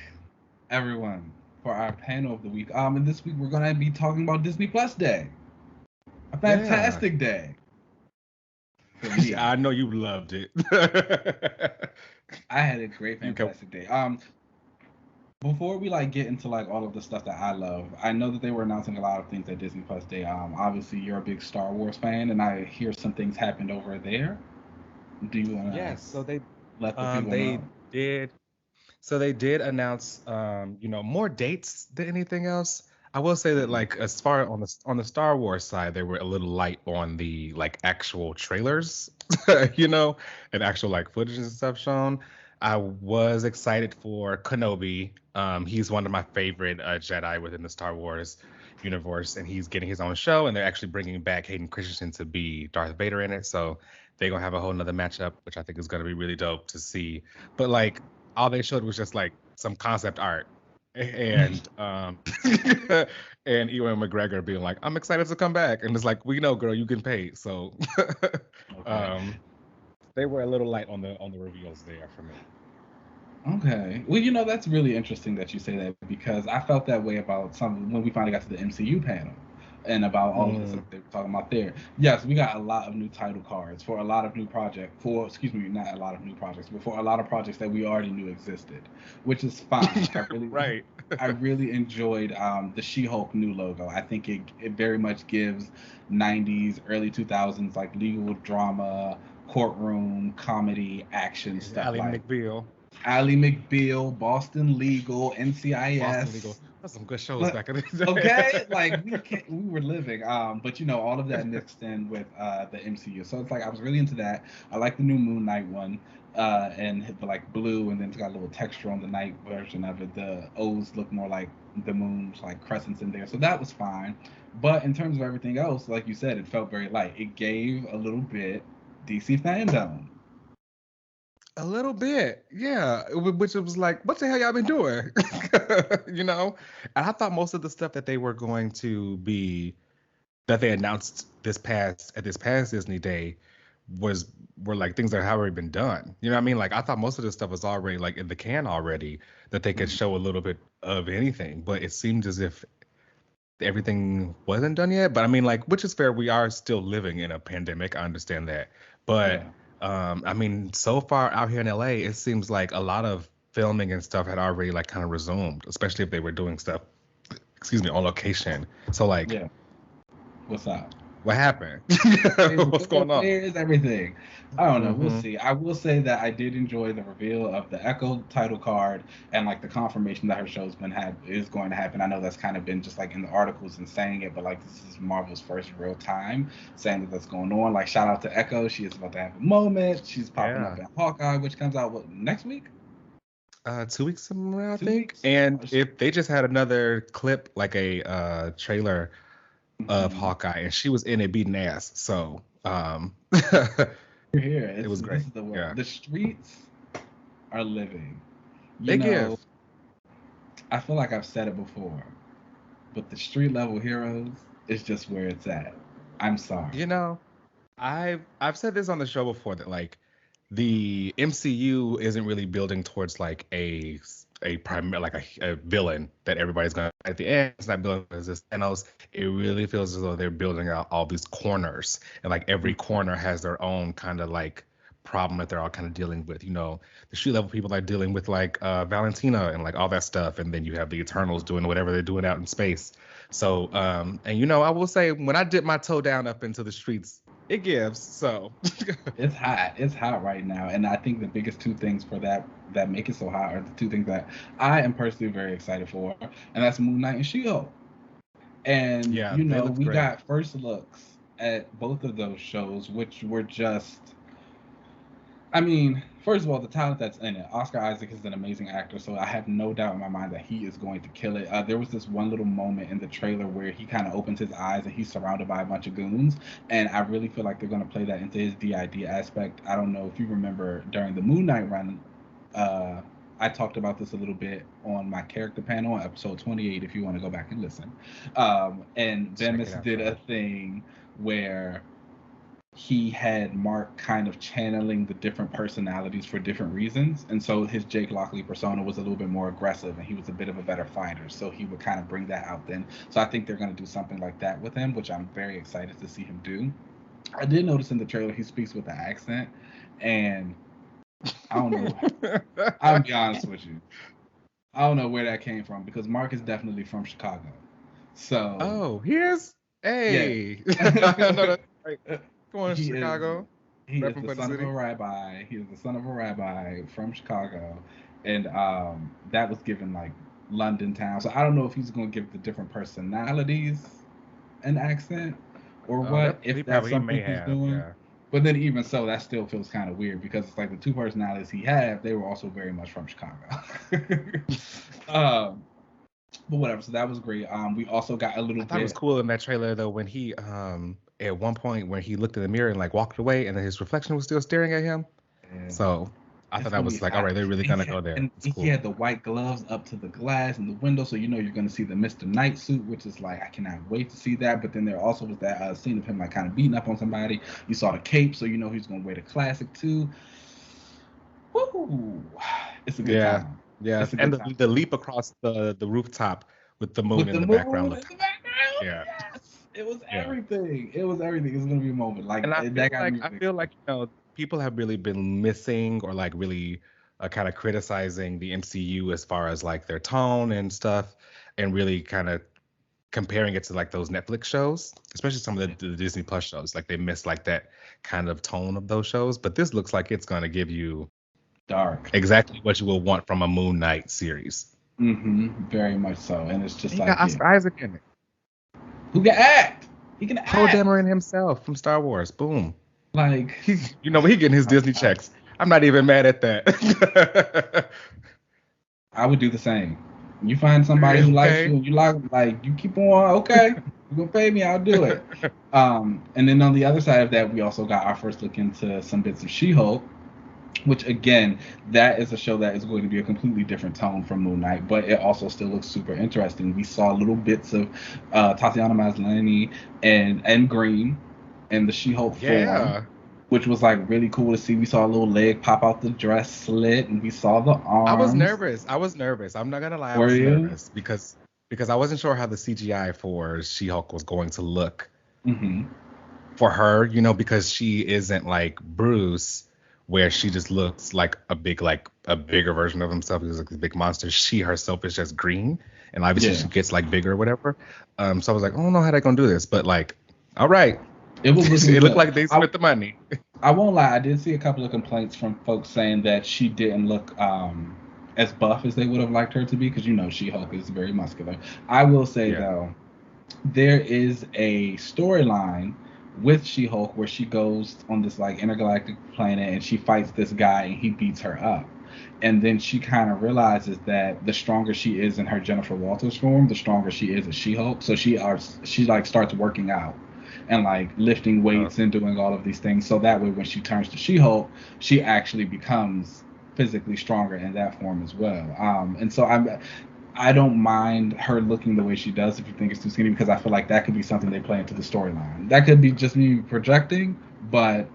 everyone, for our panel of the week. And this week we're gonna be talking about Disney Plus Day, a fantastic day. I know you loved it. I had a great, fantastic day. Before we get into all of the stuff that I love, I know that they were announcing a lot of things at Disney Plus Day. Obviously you're a big Star Wars fan, and I hear some things happened over there. Do you want to? Yes. So they let the people know? did. So they did announce, more dates than anything else. I will say that, as far on the Star Wars side, they were a little light on the actual trailers, and actual footage and stuff shown. I was excited for Kenobi. He's one of my favorite Jedi within the Star Wars universe, and he's getting his own show, and they're actually bringing back Hayden Christensen to be Darth Vader in it. So they're gonna have a whole nother matchup, which I think is gonna be really dope to see. But all they showed was just some concept art and and Ewan McGregor being like, I'm excited to come back, and it's like, we know, girl, you can pay. So Okay. They were a little light on the reveals there for me. Okay. Well, that's really interesting that you say that, because I felt that way about when we finally got to the MCU panel and about all of the stuff they were talking about there. Yes, we got a lot of new title cards for a lot of new projects. Not a lot of new projects, but for a lot of projects that we already knew existed, which is fine. Right. I really enjoyed the She-Hulk new logo. I think it very much gives 90s, early 2000s legal drama, courtroom comedy, action stuff. Ally McBeal, Boston Legal, NCIS. Boston Legal. That's some good shows back in the day. Okay, we were living. But all of that mixed in with the MCU. So it's I was really into that. I like the new Moon Knight one. And the blue, and then it's got a little texture on the night version of it. The O's look more like the moon's crescents in there. So that was fine. But in terms of everything else, like you said, it felt very light. It gave a little bit DC fandom. A little bit, yeah. Which was what the hell y'all been doing? And I thought most of the stuff that they were going to be, that they announced this past Disney Day, were things that have already been done. You know what I mean? I thought most of this stuff was already in the can already, that they could show a little bit of anything. But it seemed as if everything wasn't done yet. But I mean, which is fair. We are still living in a pandemic. I understand that. But Yeah. So far out here in LA, it seems like a lot of filming and stuff had already kind of resumed, especially if they were doing stuff, on location. So yeah. What's up? What happened? What's going on? Where is everything? I don't know. We'll see. I will say that I did enjoy the reveal of the Echo title card and the confirmation that her show's is going to happen. I know that's kind of been just in the articles and saying it, but this is Marvel's first real time saying that's going on. Shout out to Echo. She is about to have a moment. She's popping up in Hawkeye, which comes out next week? 2 weeks from now, I think. And if they just had another clip, a trailer of Mhm. Hawkeye, and she was in it beating ass. So You're here. it was This great. is the world. Yeah, The streets are living. You they know, give. I feel like I've said it before, but the street level heroes is just where it's at. I'm sorry. You know, I've said this on the show before that like the MCU isn't really building towards like a primary like a villain that everybody's gonna at the end. It's not building as this Thanos. It really feels as though they're building out all these corners, and like every corner has their own kind of like problem that they're all kind of dealing with. You know, the street level people are dealing with like Valentina and like all that stuff, and then you have the Eternals doing whatever they're doing out in space. So and you know, I will say when I dip my toe down up into the streets, it gives. So It's hot. It's hot right now, and I think the biggest two things for that make it so hot are the two things that I am personally very excited for, and that's Moon Knight and She-Hulk. And yeah, they look we great. got first looks at both of those shows, which were just, I mean, first of all, the talent that's in it. Oscar Isaac is an amazing actor, so I have no doubt in my mind that he is going to kill it. There was this one little moment in the trailer where he kind of opens his eyes and he's surrounded by a bunch of goons, and I really feel like they're going to play that into his DID aspect. I don't know if you remember during the Moon Knight run, uh, I talked about this a little bit on my character panel, episode 28, if you want to go back and listen. And Check it Bemis out, did a bro. thing where he had Mark kind of channeling the different personalities for different reasons. And so his Jake Lockley persona was a little bit more aggressive and he was a bit of a better fighter. So he would kind of bring that out then. So I think they're going to do something like that with him, which I'm very excited to see him do. I did notice in the trailer he speaks with an accent. And I don't know. I'll be honest with you. I don't know where that came from because Mark is definitely from Chicago. So, Oh, here's yeah. hey. I know that's right. Come on, he is Chicago. he is Repping the for the son of a city. rabbi. He is the son of a rabbi from Chicago, and that was given like London town. So I don't know if he's going to give the different personalities an accent or Oh, what. that If he that's probably he something may he's have, doing. yeah. But then even so, that still feels kind of weird because it's like the two personalities he had, they were also very much from Chicago. um, but whatever. So that was great. We also got a little I thought it was bit. cool in that trailer though when he at one point when he looked in the mirror and like walked away and then his reflection was still staring at him. Yeah, So I it's thought that gonna be was like, all hot. right, they're really gonna go there. And It's he cool. had the white gloves up to the glass and the window, so you're gonna see the Mr. Knight suit, which is like I cannot wait to see that. But then there also was that scene of him like kind of beating up on somebody. You saw the cape, so he's gonna wear the classic too. Woo! It's a good Yeah. time. Yeah. It's a And good time the leap across the rooftop with the moon with in the the background moon in looked the background. yeah. Yes, it was Yeah. everything. It was everything. It's gonna be a moment And like that got me I really feel like excited. people have really been missing or like really kind of criticizing the MCU as far as like their tone and stuff, and really kind of comparing it to like those Netflix shows, especially some of the Disney Plus shows. Like they miss like that kind of tone of those shows. But this looks like it's going to give you Dark. exactly what you will want from a Moon Knight series. Very much so. And it's And just you got like, yeah, Oscar Isaac in it, who can act? He can Poe act. Dameron himself from Star Wars. Boom. Like, He, he getting his I, Disney I, checks. I'm not even mad at that. I would do the same. You find somebody who likes Okay. you and you like you keep on, okay, you're gonna pay me, I'll do it. And then on the other side of that, we also got our first look into some bits of She-Hulk, which again, that is a show that is going to be a completely different tone from Moon Knight, but it also still looks super interesting. We saw little bits of Tatiana Maslany and Green in the She-Hulk form, Yeah. which was like really cool to see. We saw a little leg pop out the dress slit, and we saw the I was arms. nervous. I was nervous. I'm not gonna lie, I Were was you? nervous because I wasn't sure how the CGI for She-Hulk was going to look Mm-hmm. for her, because she isn't like Bruce, where she just looks like a bigger version of himself. He's like a big monster. She herself is just green, and obviously Yeah, she gets like bigger or whatever. So I was like, I don't know how they're gonna do this, but like, all right, it was looking it looked good. like they spent the money. I won't lie, I did see a couple of complaints from folks saying that she didn't look as buff as they would have liked her to be because She-Hulk is very muscular. I will say Yeah. though, there is a storyline with She-Hulk where she goes on this like intergalactic planet and she fights this guy and he beats her up. and then she kind of realizes that the stronger she is in her Jennifer Walters form, the stronger she is as She-Hulk. So she like starts working out and like lifting weights and doing all of these things. So that way, when she turns to She-Hulk, she actually becomes physically stronger in that form as well. And so I don't mind her looking the way she does if you think it's too skinny, because I feel like that could be something they play into the storyline. That could be just me projecting, but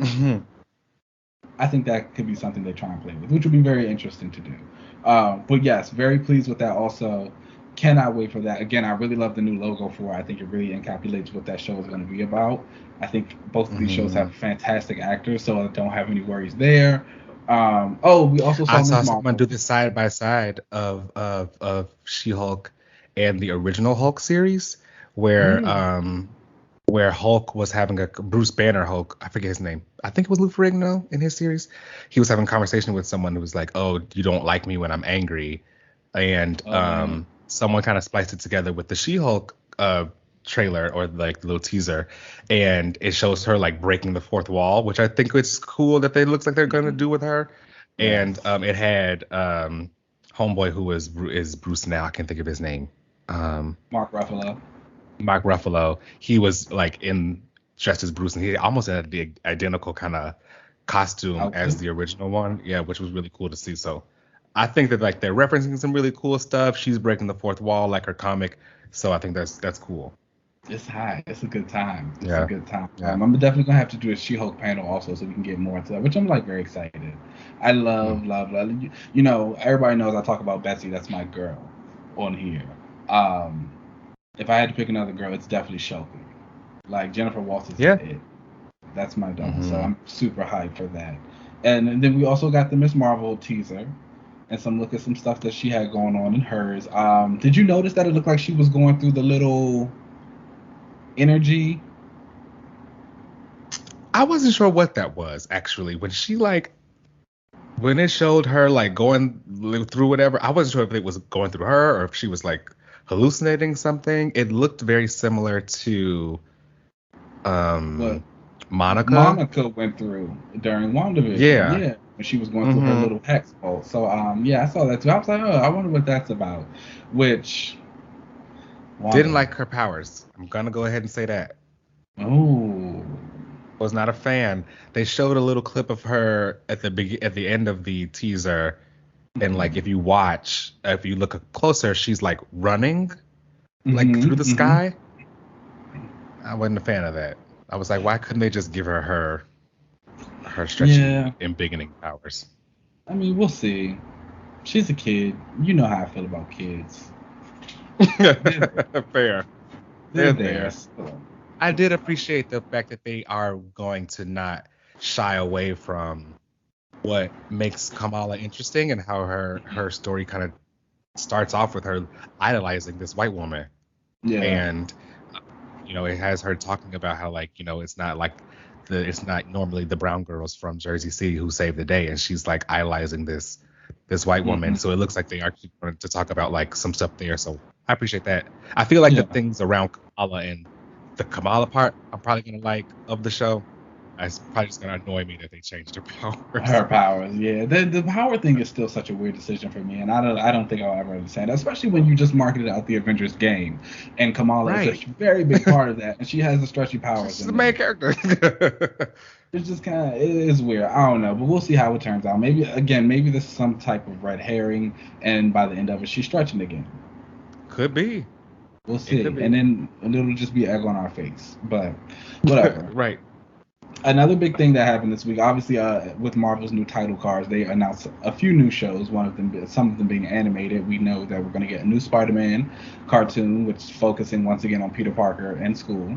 I think that could be something they try and play with, which would be very interesting to do. But yes, very pleased with that also. Cannot wait for that. Again, I really love the new logo for it. I think it really encapsulates what that show is going to be about. I think both of these shows have fantastic actors, so I don't have any worries there. We also saw Ms. Marvel. Someone do the side by side of She-Hulk and the original Hulk series, where Hulk was having a Bruce Banner Hulk, I forget his name. I think it was Lou Ferrigno in his series. He was having a conversation with someone who was like, "Oh, you don't like me when I'm angry," and someone kind of spliced it together with the She-Hulk trailer, or like the little teaser, and it shows her like breaking the fourth wall, which I think it's cool that they looks like they're gonna do with her. And it had homeboy who is Bruce now. I can't think of his name. Mark Ruffalo. He was like dressed as Bruce, and he almost had the identical kind of costume as the original one. Yeah, which was really cool to see. So I think that like they're referencing some really cool stuff. She's breaking the fourth wall like her comic. So I think that's cool. It's high. It's a good time. It's a good time. Yeah. I'm definitely gonna have to do a She-Hulk panel also, so we can get more into that, which I'm like very excited. I love. You know, everybody knows I talk about Betsy. That's my girl on here. If I had to pick another girl, it's definitely Shelby. Like Jennifer Walters is it. That's my double. So I'm super hyped for that. And then we also got the Ms. Marvel teaser and look at some stuff that she had going on in hers. Did you notice that it looked like she was going through the little energy? I wasn't sure what that was actually. When it showed her like going through whatever, I wasn't sure if it was going through her or if she was like hallucinating something. It looked very similar to what Monica went through during WandaVision. Yeah. When she was going through her little hex bolt. So I saw that too. I was like, oh, I wonder what that's about. Which didn't like her powers. I'm gonna go ahead and say that. Oh. Was not a fan. They showed a little clip of her at the end of the teaser, and like if you look closer, she's like running like through the sky. I wasn't a fan of that. I was like, why couldn't they just give her stretching and beginning powers? I mean, we'll see. She's a kid. You know how I feel about kids. Fair. They're there. So. I did appreciate the fact that they are going to not shy away from what makes Kamala interesting and how her story kind of starts off with her idolizing this white woman. Yeah. And it has her talking about how like, it's not like it's not normally the brown girls from Jersey City who save the day, and she's like idolizing this white woman. So it looks like they actually wanted to talk about like some stuff there. So I appreciate that. I feel like the things around Kamala and the Kamala part I'm probably gonna like of the show. It's probably just gonna annoy me that they changed her powers. Her powers, yeah. The power thing is still such a weird decision for me, and I don't think I'll ever understand that, especially when you just marketed out the Avengers game, and Kamala is a very big part of that, and she has the stretchy powers. She's the main character. It's just kind of, it is weird. I don't know, but we'll see how it turns out. Maybe this is some type of red herring, and by the end of it, she's stretching again. Could be. We'll see, and then it'll just be egg on our face, but whatever. Right. Another big thing that happened this week, obviously, with Marvel's new title cards, they announced a few new shows. Some of them being animated. We know that we're going to get a new Spider-Man cartoon, which is focusing once again on Peter Parker and school.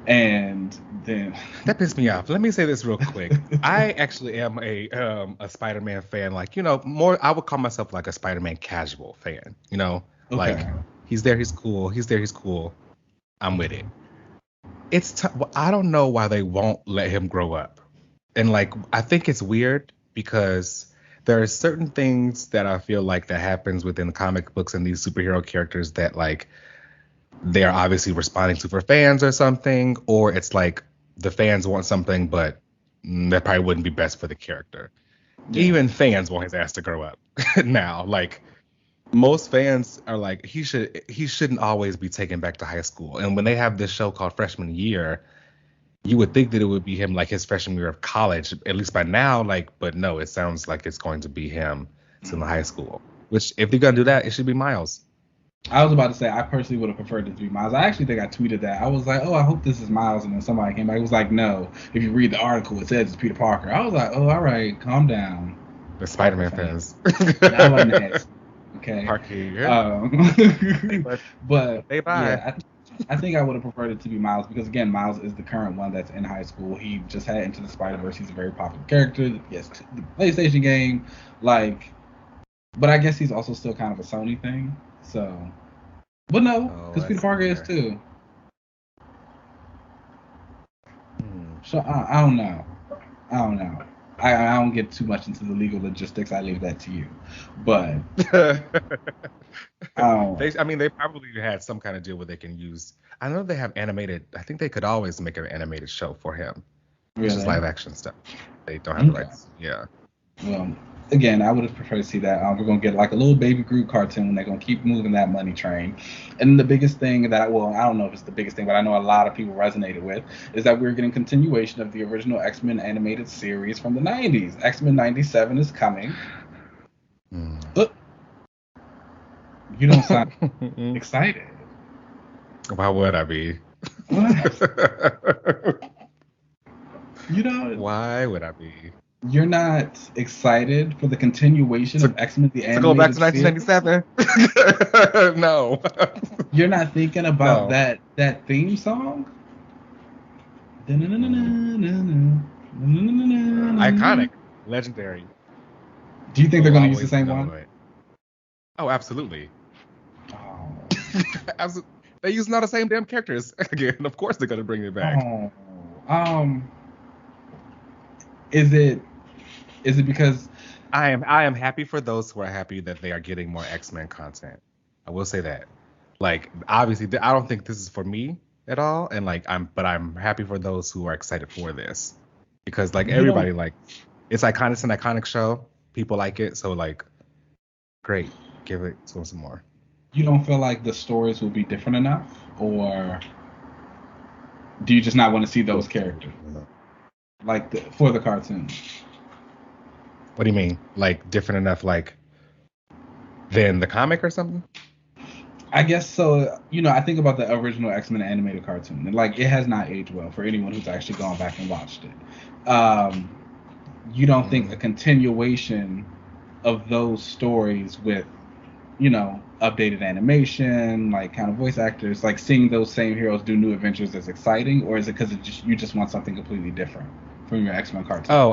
And then that pissed me off. Let me say this real quick. I actually am a Spider-Man fan. Like, more. I would call myself like a Spider-Man casual fan. Like he's there, he's cool. He's there, he's cool. I'm with it. I don't know why they won't let him grow up. And like, I think it's weird because there are certain things that I feel like that happens within the comic books and these superhero characters that like they are obviously responding to for fans or something, or it's like the fans want something, but that probably wouldn't be best for the character. Yeah. Even fans want his ass to grow up. now. Like most fans are like, he shouldn't always be taken back to high school. And when they have this show called Freshman Year, you would think that it would be him like his freshman year of college, at least by now. Like, but no, it sounds like it's going to be him in the high school. Which, if they're gonna do that, it should be Miles. I was about to say I personally would have preferred it to be Miles. I actually think I tweeted that. I was like, oh, I hope this is Miles, and then somebody came back. It was like, no. If you read the article, it says it's Peter Parker. I was like, oh, all right, calm down. The Spider-Man fans. That wasn't next. Okay. Parker, yeah. But yeah, I think I would have preferred it to be Miles because again, Miles is the current one that's in high school. He just had Into the Spider-Verse. He's a very popular character. Yes, the PlayStation game, like, but I guess he's also still kind of a Sony thing. So, but no, because Peter Parker is too. So I don't know. I don't get too much into the legal logistics. I leave that to you. But they probably had some kind of deal where they can use. I know they have animated. I think they could always make an animated show for him, which is live action stuff. They don't have the rights. Yeah. Well, again, I would have preferred to see that. We're gonna get like a little Baby Groot cartoon. They're gonna keep moving that money train. And the biggest thing that I don't know if it's the biggest thing, but I know a lot of people resonated with is that we're getting continuation of the original X-Men animated series from the 90s. X-Men 97 is coming. You don't sound excited. Why would I be? Why would I be? You're not excited for the continuation of X-Men the animated to go back to 1997? No. You're not thinking about that theme song? Iconic, legendary. Do you think they're going to use the same one? Oh, absolutely. Absolutely. They use not the same damn characters again. Of course they're going to bring it back. Is it because I am happy for those who are happy that they are getting more X-Men content. I will say that. Like, obviously, I don't think this is for me at all, and like I'm happy for those who are excited for this because like everybody it's iconic. It's an iconic show. People like it, so like, great, give it some more. You don't feel like the stories will be different enough, or do you just not want to see those characters like for the cartoon? What do you mean? Like different enough, like than the comic or something? I guess so. I think about the original X-Men animated cartoon, and like it has not aged well for anyone who's actually gone back and watched it. You don't think a continuation of those stories with, updated animation, like kind of voice actors, like seeing those same heroes do new adventures is exciting, or is it because you just want something completely different from your X-Men cartoon? Oh,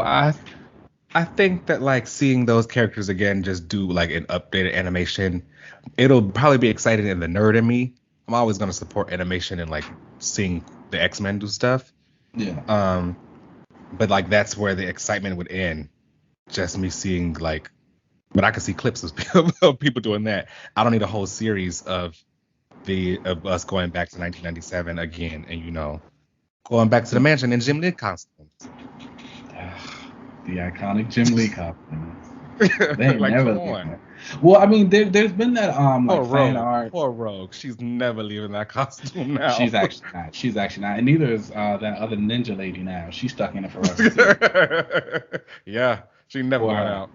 I think that like seeing those characters again just do like an updated animation, it'll probably be exciting in the nerd in me. I'm always gonna support animation and like seeing the X-Men do stuff. Yeah. But like that's where the excitement would end. Just me seeing like, but I can see clips of people doing that. I don't need a whole series of us going back to 1997 again, and going back to the mansion in Jim Lee costumes. The iconic Jim Lee costumes. They like, never come on. Well, I mean, there's been that fan art. Poor Rogue. She's never leaving that costume now. She's actually not. And neither is that other ninja lady now. She's stuck in it forever. Yeah, she never got out.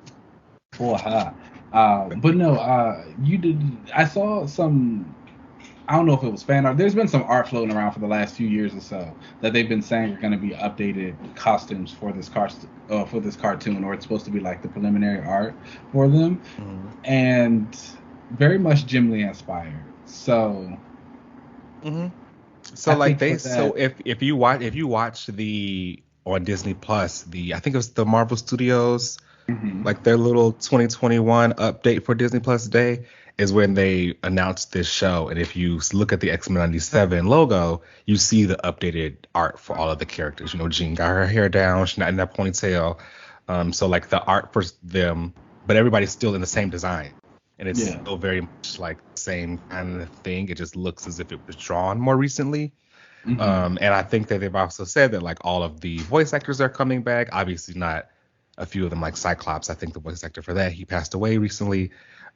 For her. But no, you did. I saw some. I don't know if it was fan art. There's been some art floating around for the last few years or so that they've been saying are going to be updated costumes for this cartoon, or it's supposed to be like the preliminary art for them, and very much Jim Lee inspired. So, so like if you watch the on Disney Plus I think it was the Marvel Studios, like their little 2021 update for Disney Plus Day is when they announced this show. And if you look at the X-Men 97 logo, you see the updated art for all of the characters. Jean got her hair down. She's not in that ponytail. So like the art for them, but everybody's still in the same design. And it's still very much like the same kind of thing. It just looks as if it was drawn more recently. And I think that they've also said that like all of the voice actors are coming back. Obviously not a few of them, like Cyclops. I think the voice actor for that, he passed away recently.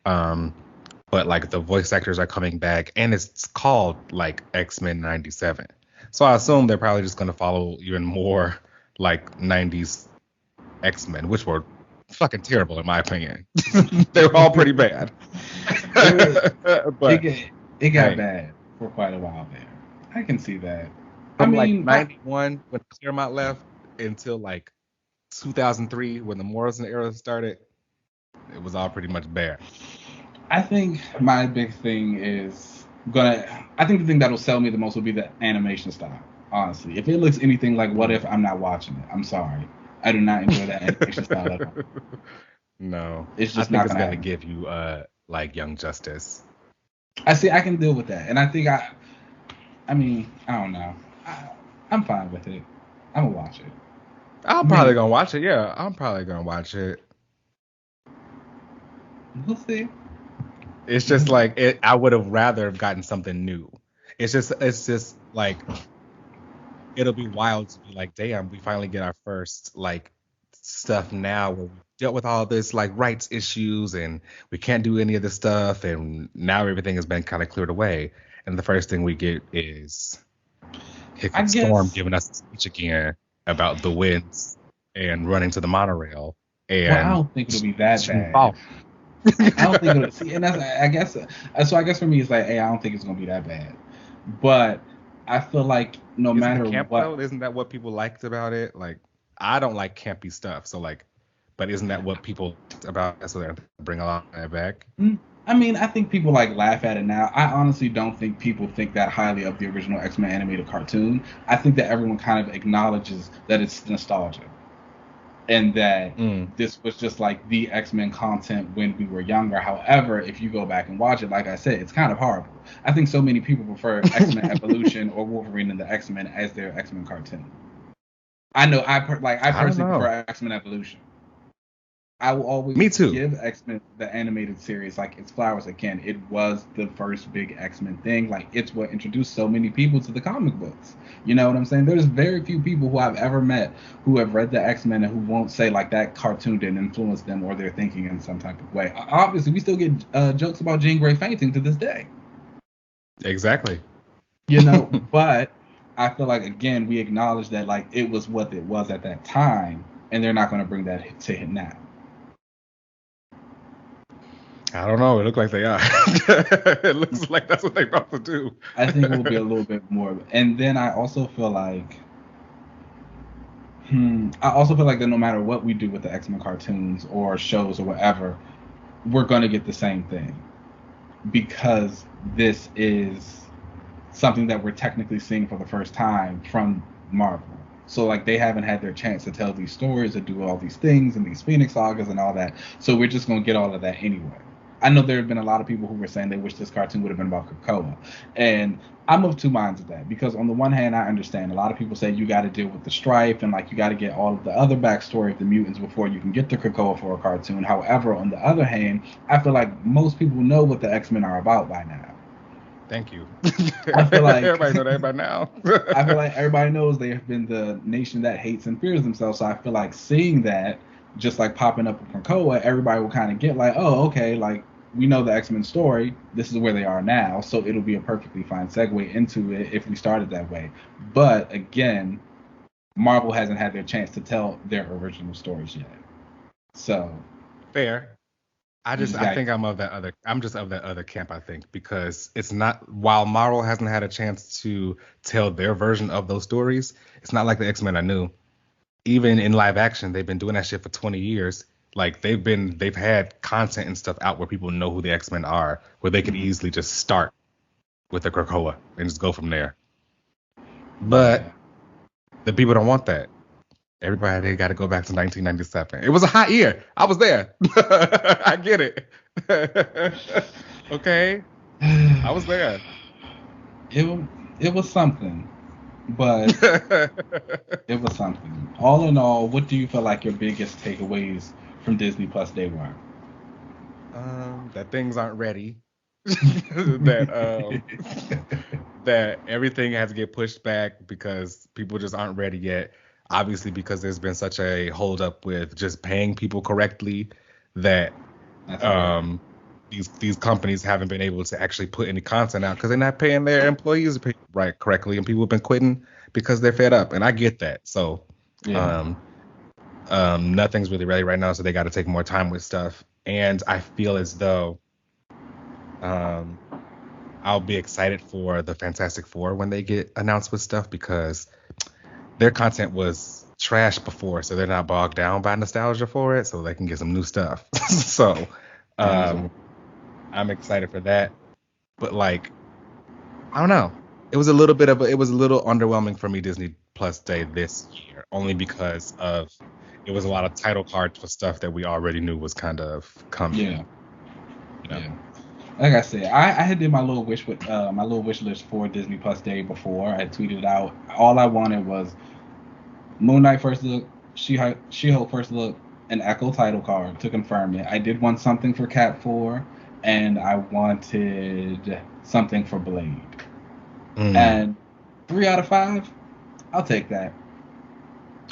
But like the voice actors are coming back, and it's called like X-Men 97. So I assume they're probably just gonna follow even more like 90s X-Men, which were fucking terrible in my opinion. They were all pretty bad. But it got bad for quite a while there. I can see that. From like 91 when Claremont left until like 2003 when the Morrison era started, it was all pretty much bad. I think my big thing is I think the thing that'll sell me the most will be the animation style. Honestly, if it looks anything like What If, I'm not watching it. I'm sorry, I do not enjoy that animation style at all. No, it's just I think it's gonna give you like Young Justice. I can deal with that, and I think I mean, I don't know. I'm fine with it. I'm gonna watch it. I'm probably gonna watch it. Yeah, I'm probably gonna watch it. We'll see. It's just like I would have rather have gotten something new. It's just like it'll be wild to be like, damn, we finally get our first like stuff now where we dealt with all this like rights issues and we can't do any of this stuff, and now everything has been kind of cleared away, and the first thing we get is Hickman Storm giving us a speech again about the winds and running to the monorail. And I don't think it'll be that bad. I don't think it'll see, and I guess for me it's like, hey, I don't think it's gonna be that bad, but I feel like no matter what, isn't that what people liked about it? Like, I don't like campy stuff, so like, but isn't that what people about? So they're bring a lot of that back. I mean, I think people like laugh at it now. I honestly don't think people think that highly of the original X-Men animated cartoon. I think that everyone kind of acknowledges that it's nostalgia, and that this was just like the X-Men content when we were younger. However, if you go back and watch it, like I said, it's kind of horrible. I think so many people prefer X-Men Evolution or Wolverine and the X-Men as their X-Men cartoon. I know I personally prefer X-Men Evolution. I will always give X-Men the animated series like its flowers again. It was the first big X-Men thing. Like, it's what introduced so many people to the comic books. You know what I'm saying? There's very few people who I've ever met who have read the X-Men and who won't say like that cartoon didn't influence them or their thinking in some type of way. Obviously, we still get jokes about Jean Grey fainting to this day. Exactly. You know, but I feel like, again, we acknowledge that like it was what it was at that time, and they're not going to bring that to hit now. I don't know. It looks like they are. It looks like that's what they're about to do. I think it will be a little bit more. And then I also feel like, that no matter what we do with the X-Men cartoons or shows or whatever, we're going to get the same thing. Because this is something that we're technically seeing for the first time from Marvel. So, like, they haven't had their chance to tell these stories or do all these things and these Phoenix sagas and all that. So we're just going to get all of that anyway. I know there have been a lot of people who were saying they wish this cartoon would have been about Krakoa. And I'm of two minds of that. Because on the one hand, I understand. A lot of people say you got to deal with the strife and, like, you got to get all of the other backstory of the mutants before you can get to Krakoa for a cartoon. However, on the other hand, I feel like most people know what the X-Men are about by now. Thank you. I feel like everybody knows that by now. I feel like everybody knows they have been the nation that hates and fears themselves. So I feel like seeing that just like popping up in Krakoa, everybody will kind of get like, oh, okay, like we know the X-Men story. This is where they are now. So it'll be a perfectly fine segue into it if we started that way. But again, Marvel hasn't had their chance to tell their original stories yet. So fair. I think I'm just of that other camp, I think, because it's not, while Marvel hasn't had a chance to tell their version of those stories, it's not like the X-Men I knew. Even in live action, they've been doing that shit for 20 years. Like they've had content and stuff out where people know who the X-Men are, where they could easily just start with the Krakoa and just go from there. But the people don't want that. Everybody, they got to go back to 1997. It was a hot year. I was there. I get it. Okay. I was there. It was something, but it was something. All in all, what do you feel like your biggest takeaways from Disney Plus Day were? That things aren't ready. That everything has to get pushed back because people just aren't ready yet. obviously because there's been such a hold up with just paying people correctly that these companies haven't been able to actually put any content out because they're not paying their employees right correctly, and people have been quitting because they're fed up, and I get that. So nothing's really ready right now, so they got to take more time with stuff. And I feel as though I'll be excited for the Fantastic Four when they get announced with stuff, because their content was trash before, so they're not bogged down by nostalgia for it, so they can get some new stuff. So I'm excited for that. But like, I don't know. It was a little underwhelming for me, Disney Plus Day this year, only because it was a lot of title cards for stuff that we already knew was kind of coming. Yeah. You know? Yeah. Like I said, I had did my little wish list for Disney Plus Day before. I tweeted out all I wanted was Moon Knight first look, She-Hulk first look, an Echo title card to confirm it. I did want something for Cat 4, and I wanted something for Blade. And 3 out of 5, I'll take that.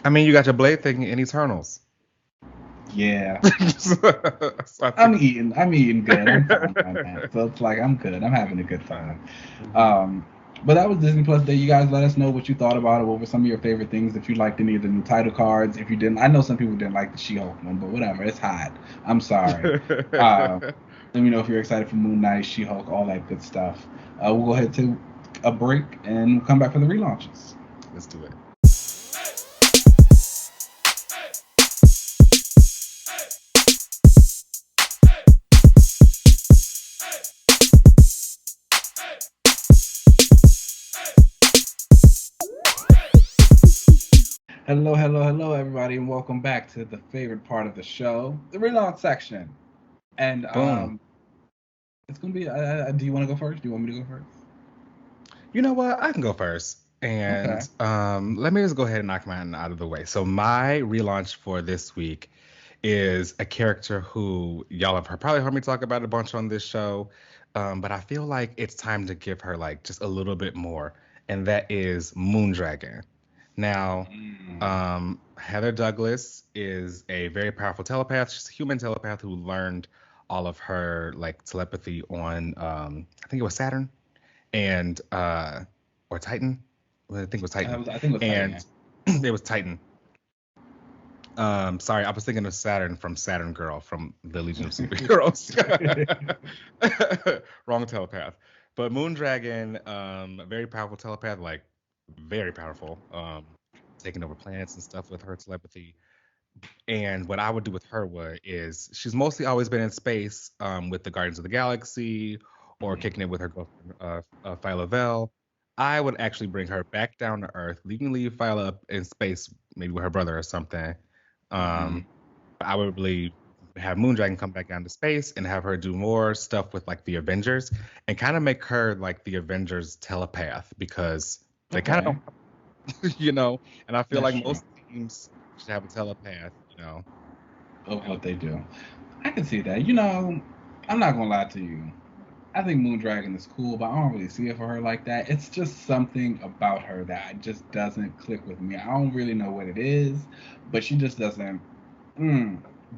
I mean, you got your Blade thing in Eternals. Yeah. I'm eating good. I'm fine right now. So it's like I'm good. I'm having a good time. But that was Disney Plus Day. You guys let us know what you thought about it. What were some of your favorite things? If you liked any of the new title cards. If you didn't, I know some people didn't like the She-Hulk one, but whatever. It's hot. I'm sorry. Let me know if you're excited for Moon Knight, She-Hulk, all that good stuff. We'll go ahead to a break and we'll come back for the relaunches. Let's do it. Hello, everybody, and welcome back to the favorite part of the show, the relaunch section. And it's gonna be. Do you want to go first? Do you want me to go first? You know what? I can go first. And let me just go ahead and knock mine out of the way. So my relaunch for this week is a character who y'all have probably heard me talk about a bunch on this show, but I feel like it's time to give her like just a little bit more, and that is Moondragon. Now, Heather Douglas is a very powerful telepath. She's a human telepath who learned all of her like telepathy on I think it was Saturn and or Titan. I think it was Titan. I think it was Titan. And it was Titan. Sorry, I was thinking of Saturn from Saturn Girl from the Legion of Superheroes. Wrong telepath. But Moondragon, a very powerful telepath, like very powerful, taking over planets and stuff with her telepathy. And what I would do with her is she's mostly always been in space with the Guardians of the Galaxy or kicking it with her girlfriend Phyla-Vell. I would actually bring her back down to Earth, leave Phyla up in space, maybe with her brother or something. I would really have Moondragon come back down to space and have her do more stuff with like the Avengers and kind of make her like the Avengers telepath, because they kind of you know, and I feel like most teams should have a telepath, you know, of what they do. I can see that. You know, I'm not gonna lie to you. I think Moondragon is cool, but I don't really see it for her like that. It's just something about her that just doesn't click with me. I don't really know what it is, but she just doesn't.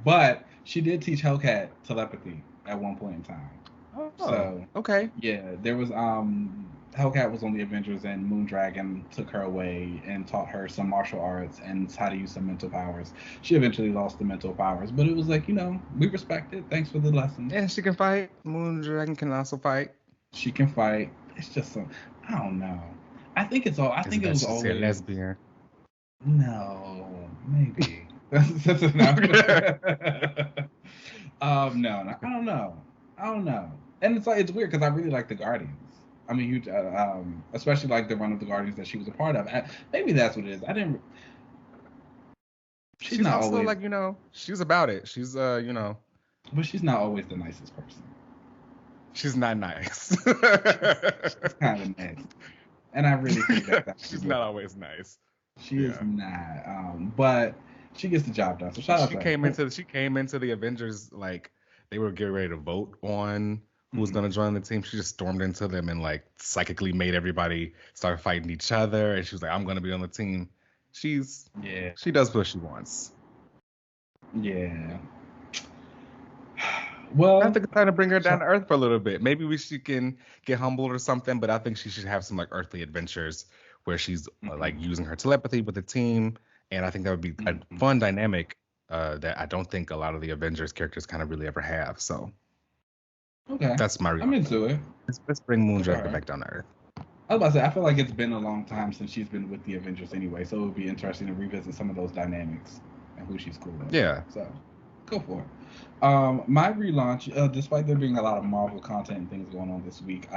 But she did teach Hellcat telepathy at one point in time. Oh, so okay. Yeah, there was Hellcat was on the Avengers, and Moondragon took her away and taught her some martial arts and how to use some mental powers. She eventually lost the mental powers, but it was like, you know, we respect it. Thanks for the lesson. And she can fight. Moondragon can also fight. She can fight. It's just I don't know. I think it's all. I think it was always a lesbian. No, maybe. No, I don't know. And it's like, it's weird because I really like the Guardians. I'm a huge, especially like the run of the Guardians that she was a part of. Maybe that's what it is. She's not also always, like, you know, she's about it. She's you know. But she's not always the nicest person. She's not nice. She's kind of nice, and I really think that she's not always nice. She is not. But she gets the job done. So shout out to her. She came into the Avengers like they were getting ready to vote on who was going to join the team. She just stormed into them and like psychically made everybody start fighting each other. And she was like, I'm going to be on the team. Yeah. She does what she wants. Yeah. I Well, think it's time to bring her down to earth for a little bit. Maybe she can get humbled or something, but I think she should have some like earthly adventures where she's like using her telepathy with the team, and I think that would be a fun dynamic that I don't think a lot of the Avengers characters kind of really ever have. So okay. that's my I'm reaction. into it. Let's bring Good for Moondragon her. back down to earth. I was about to say, I feel like it's been a long time since she's been with the Avengers anyway, so it would be interesting to revisit some of those dynamics and who she's cool with. Yeah. So, go for it. My relaunch, despite there being a lot of Marvel content and things going on this week,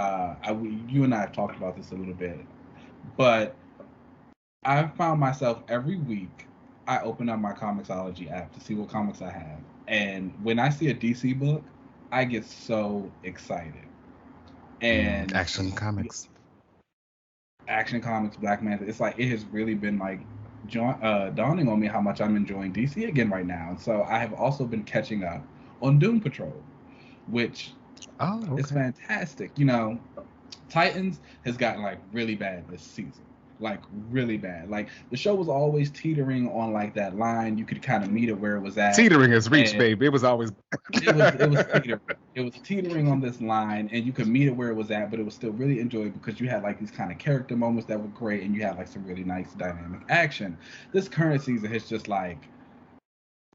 you and I have talked about this a little bit, but I've found myself every week I open up my Comixology app to see what comics I have, and when I see a DC book, I get so excited. And Action Comics. Action Comics, Black Manta, it's like it has really been like dawning on me how much I'm enjoying DC again right now. And so I have also been catching up on Doom Patrol, which is fantastic. You know, Titans has gotten like really bad this season. Like really bad. Like the show was always teetering on like that line. You could kind of meet it where it was at. Teetering is reach, babe. It was always it was teetering. It was teetering on this line, and you could meet it where it was at, but it was still really enjoyable because you had like these kind of character moments that were great, and you had like some really nice dynamic action. This current season has just like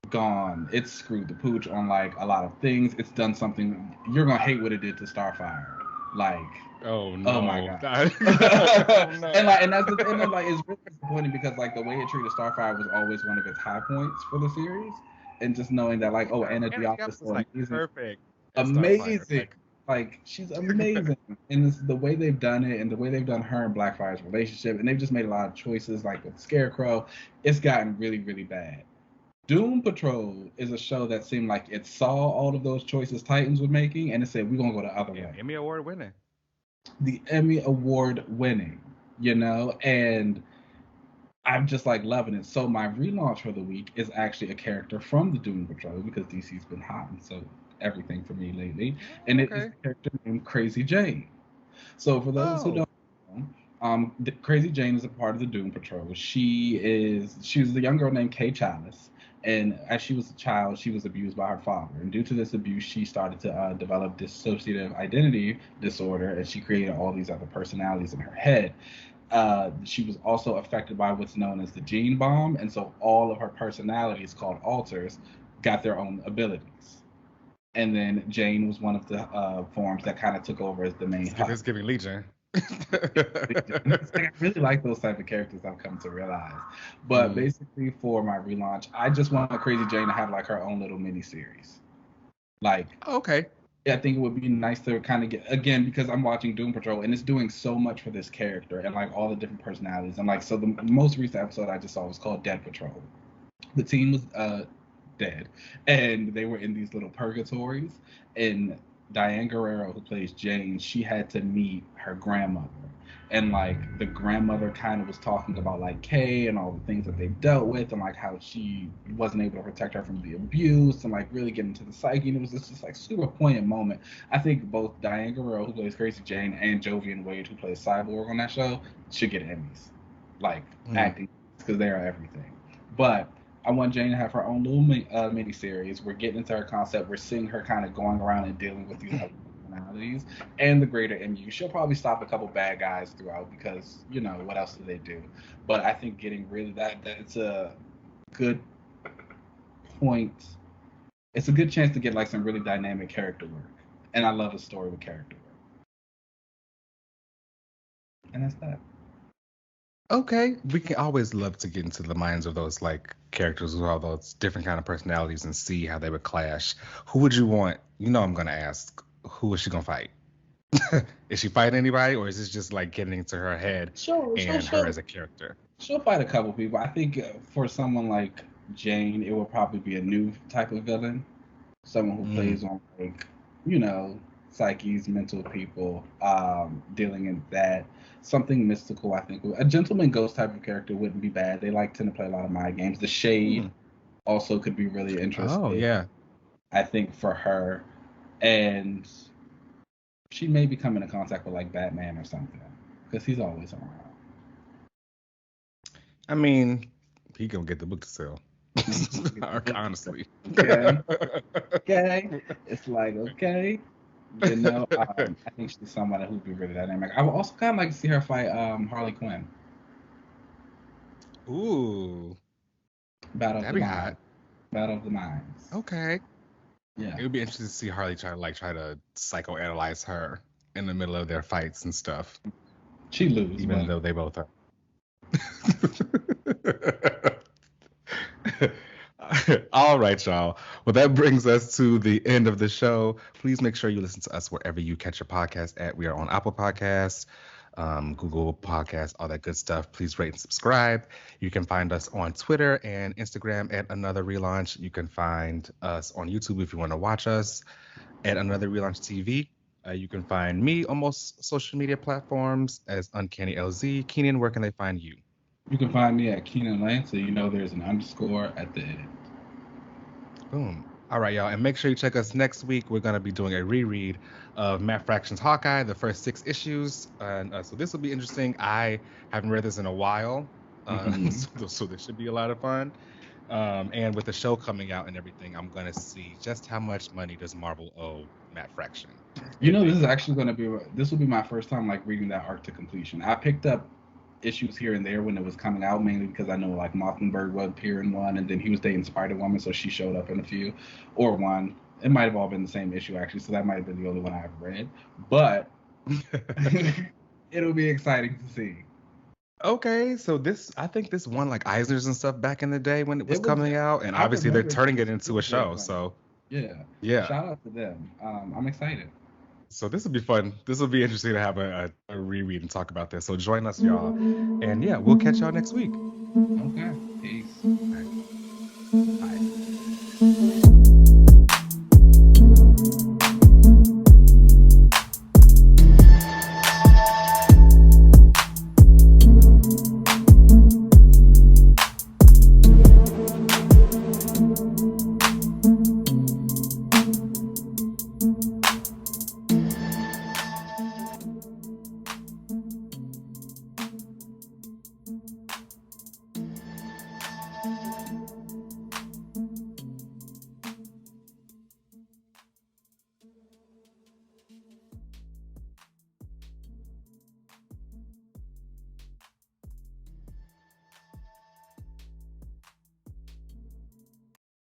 gone. It's screwed the pooch on like a lot of things. It's done something you're gonna hate what it did to Starfire. Like, oh no, oh my god. Oh, no. and that's the thing. And like it's really disappointing because like the way it treated Starfire was always one of its high points for the series, and just knowing that like Anna Diop is so like amazing, perfect, amazing. Like she's amazing, and this, the way they've done it, and the way they've done her and Blackfire's relationship, and they've just made a lot of choices. Like with Scarecrow, it's gotten really, really bad. Doom Patrol is a show that seemed like it saw all of those choices Titans were making, and it said we're gonna go the other way. Emmy Award winning. The Emmy Award winning, you know, and I'm just like loving it. So my relaunch for the week is actually a character from the Doom Patrol because DC's been hot, and so everything for me lately, and it is a character named Crazy Jane. So for those who don't know, Crazy Jane is a part of the Doom Patrol. She was a young girl named Kay Chalice, and as she was a child, she was abused by her father. And due to this abuse, she started to develop dissociative identity disorder, and she created all these other personalities in her head. She was also affected by what's known as the gene bomb, and so all of her personalities, called alters, got their own abilities. And then Jane was one of the forms that kind of took over as the main. It's giving Legion. I really like those type of characters, I've come to realize. But basically, for my relaunch, I just want Crazy Jane to have like her own little mini series. Like, okay. I think it would be nice to kind of get, again, because I'm watching Doom Patrol and it's doing so much for this character and like all the different personalities. And like, so the most recent episode I just saw was called Dead Patrol. The team was dead, and they were in these little purgatories, and Diane Guerrero, who plays Jane, she had to meet her grandmother, and like the grandmother kind of was talking about like Kay and all the things that they've dealt with, and like how she wasn't able to protect her from the abuse, and like really get into the psyche. And it was just like super poignant moment. I think both Diane Guerrero, who plays Crazy Jane, and Jovian Wade, who plays Cyborg on that show, should get Emmys, like acting, because they are everything. But I want Jane to have her own little mini series. We're getting into her concept. We're seeing her kind of going around and dealing with these other personalities and the greater MU. She'll probably stop a couple bad guys throughout because, you know, what else do they do? But I think getting really that's a good point. It's a good chance to get like some really dynamic character work. And I love a story with character work. And that's that. Okay, we can always love to get into the minds of those like characters with all those different kind of personalities and see how they would clash. Who would you want? You know, I'm gonna ask. Who is she gonna fight? Is she fighting anybody, or is this just like getting into her head and her as a character? She'll fight a couple people. I think for someone like Jane, it will probably be a new type of villain, someone who plays on like, you know, psyches, mental people, dealing in that. Something mystical, I think. A gentleman ghost type of character wouldn't be bad. They like tend to play a lot of mind games. The Shade also could be really interesting. Oh, yeah. I think for her. And she may be coming into contact with like Batman or something, because he's always around. I mean, he gonna get the book to sell. Honestly. Okay. Okay. It's like, okay. You know, I think she's someone who'd be really dynamic. I would also kind of like to see her fight Harley Quinn. Ooh, Battle of that'd the be hot. Minds. Battle of the Minds. Okay. Yeah. It would be interesting to see Harley try to psychoanalyze her in the middle of their fights and stuff, She lose, even but though they both are. All right, y'all. Well, that brings us to the end of the show. Please make sure you listen to us wherever you catch your podcast at. We are on Apple Podcasts, Google Podcasts, all that good stuff. Please rate and subscribe. You can find us on Twitter and Instagram at Another Relaunch. You can find us on YouTube if you want to watch us at Another Relaunch TV. You can find me on most social media platforms as Uncanny LZ. Keenan, where can they find you? you can find me at Keenan and LZ, so you know there's an underscore at the end. Boom. All right, y'all. And make sure you check us next week. We're going to be doing a reread of Matt Fraction's Hawkeye, the first 6 issues. And so this will be interesting. I haven't read this in a while, so this should be a lot of fun. And with the show coming out and everything, I'm going to see just how much money does Marvel owe Matt Fraction. You know, this is actually going to be, this will be my first time like reading that arc to completion. I picked up issues here and there when it was coming out, mainly because I know like Mockingbird would appear in one, and then he was dating Spider-Woman, so she showed up in a few, or one. It might have all been the same issue actually, so that might have been the only one I've read. But it'll be exciting to see. Okay, so I think this won like Eisners and stuff back in the day when it was coming out, and obviously they're turning it into a show. So yeah. Shout out to them. I'm excited. So this will be fun. This will be interesting to have a reread and talk about this. So join us, y'all. And yeah, we'll catch y'all next week. Okay. Peace.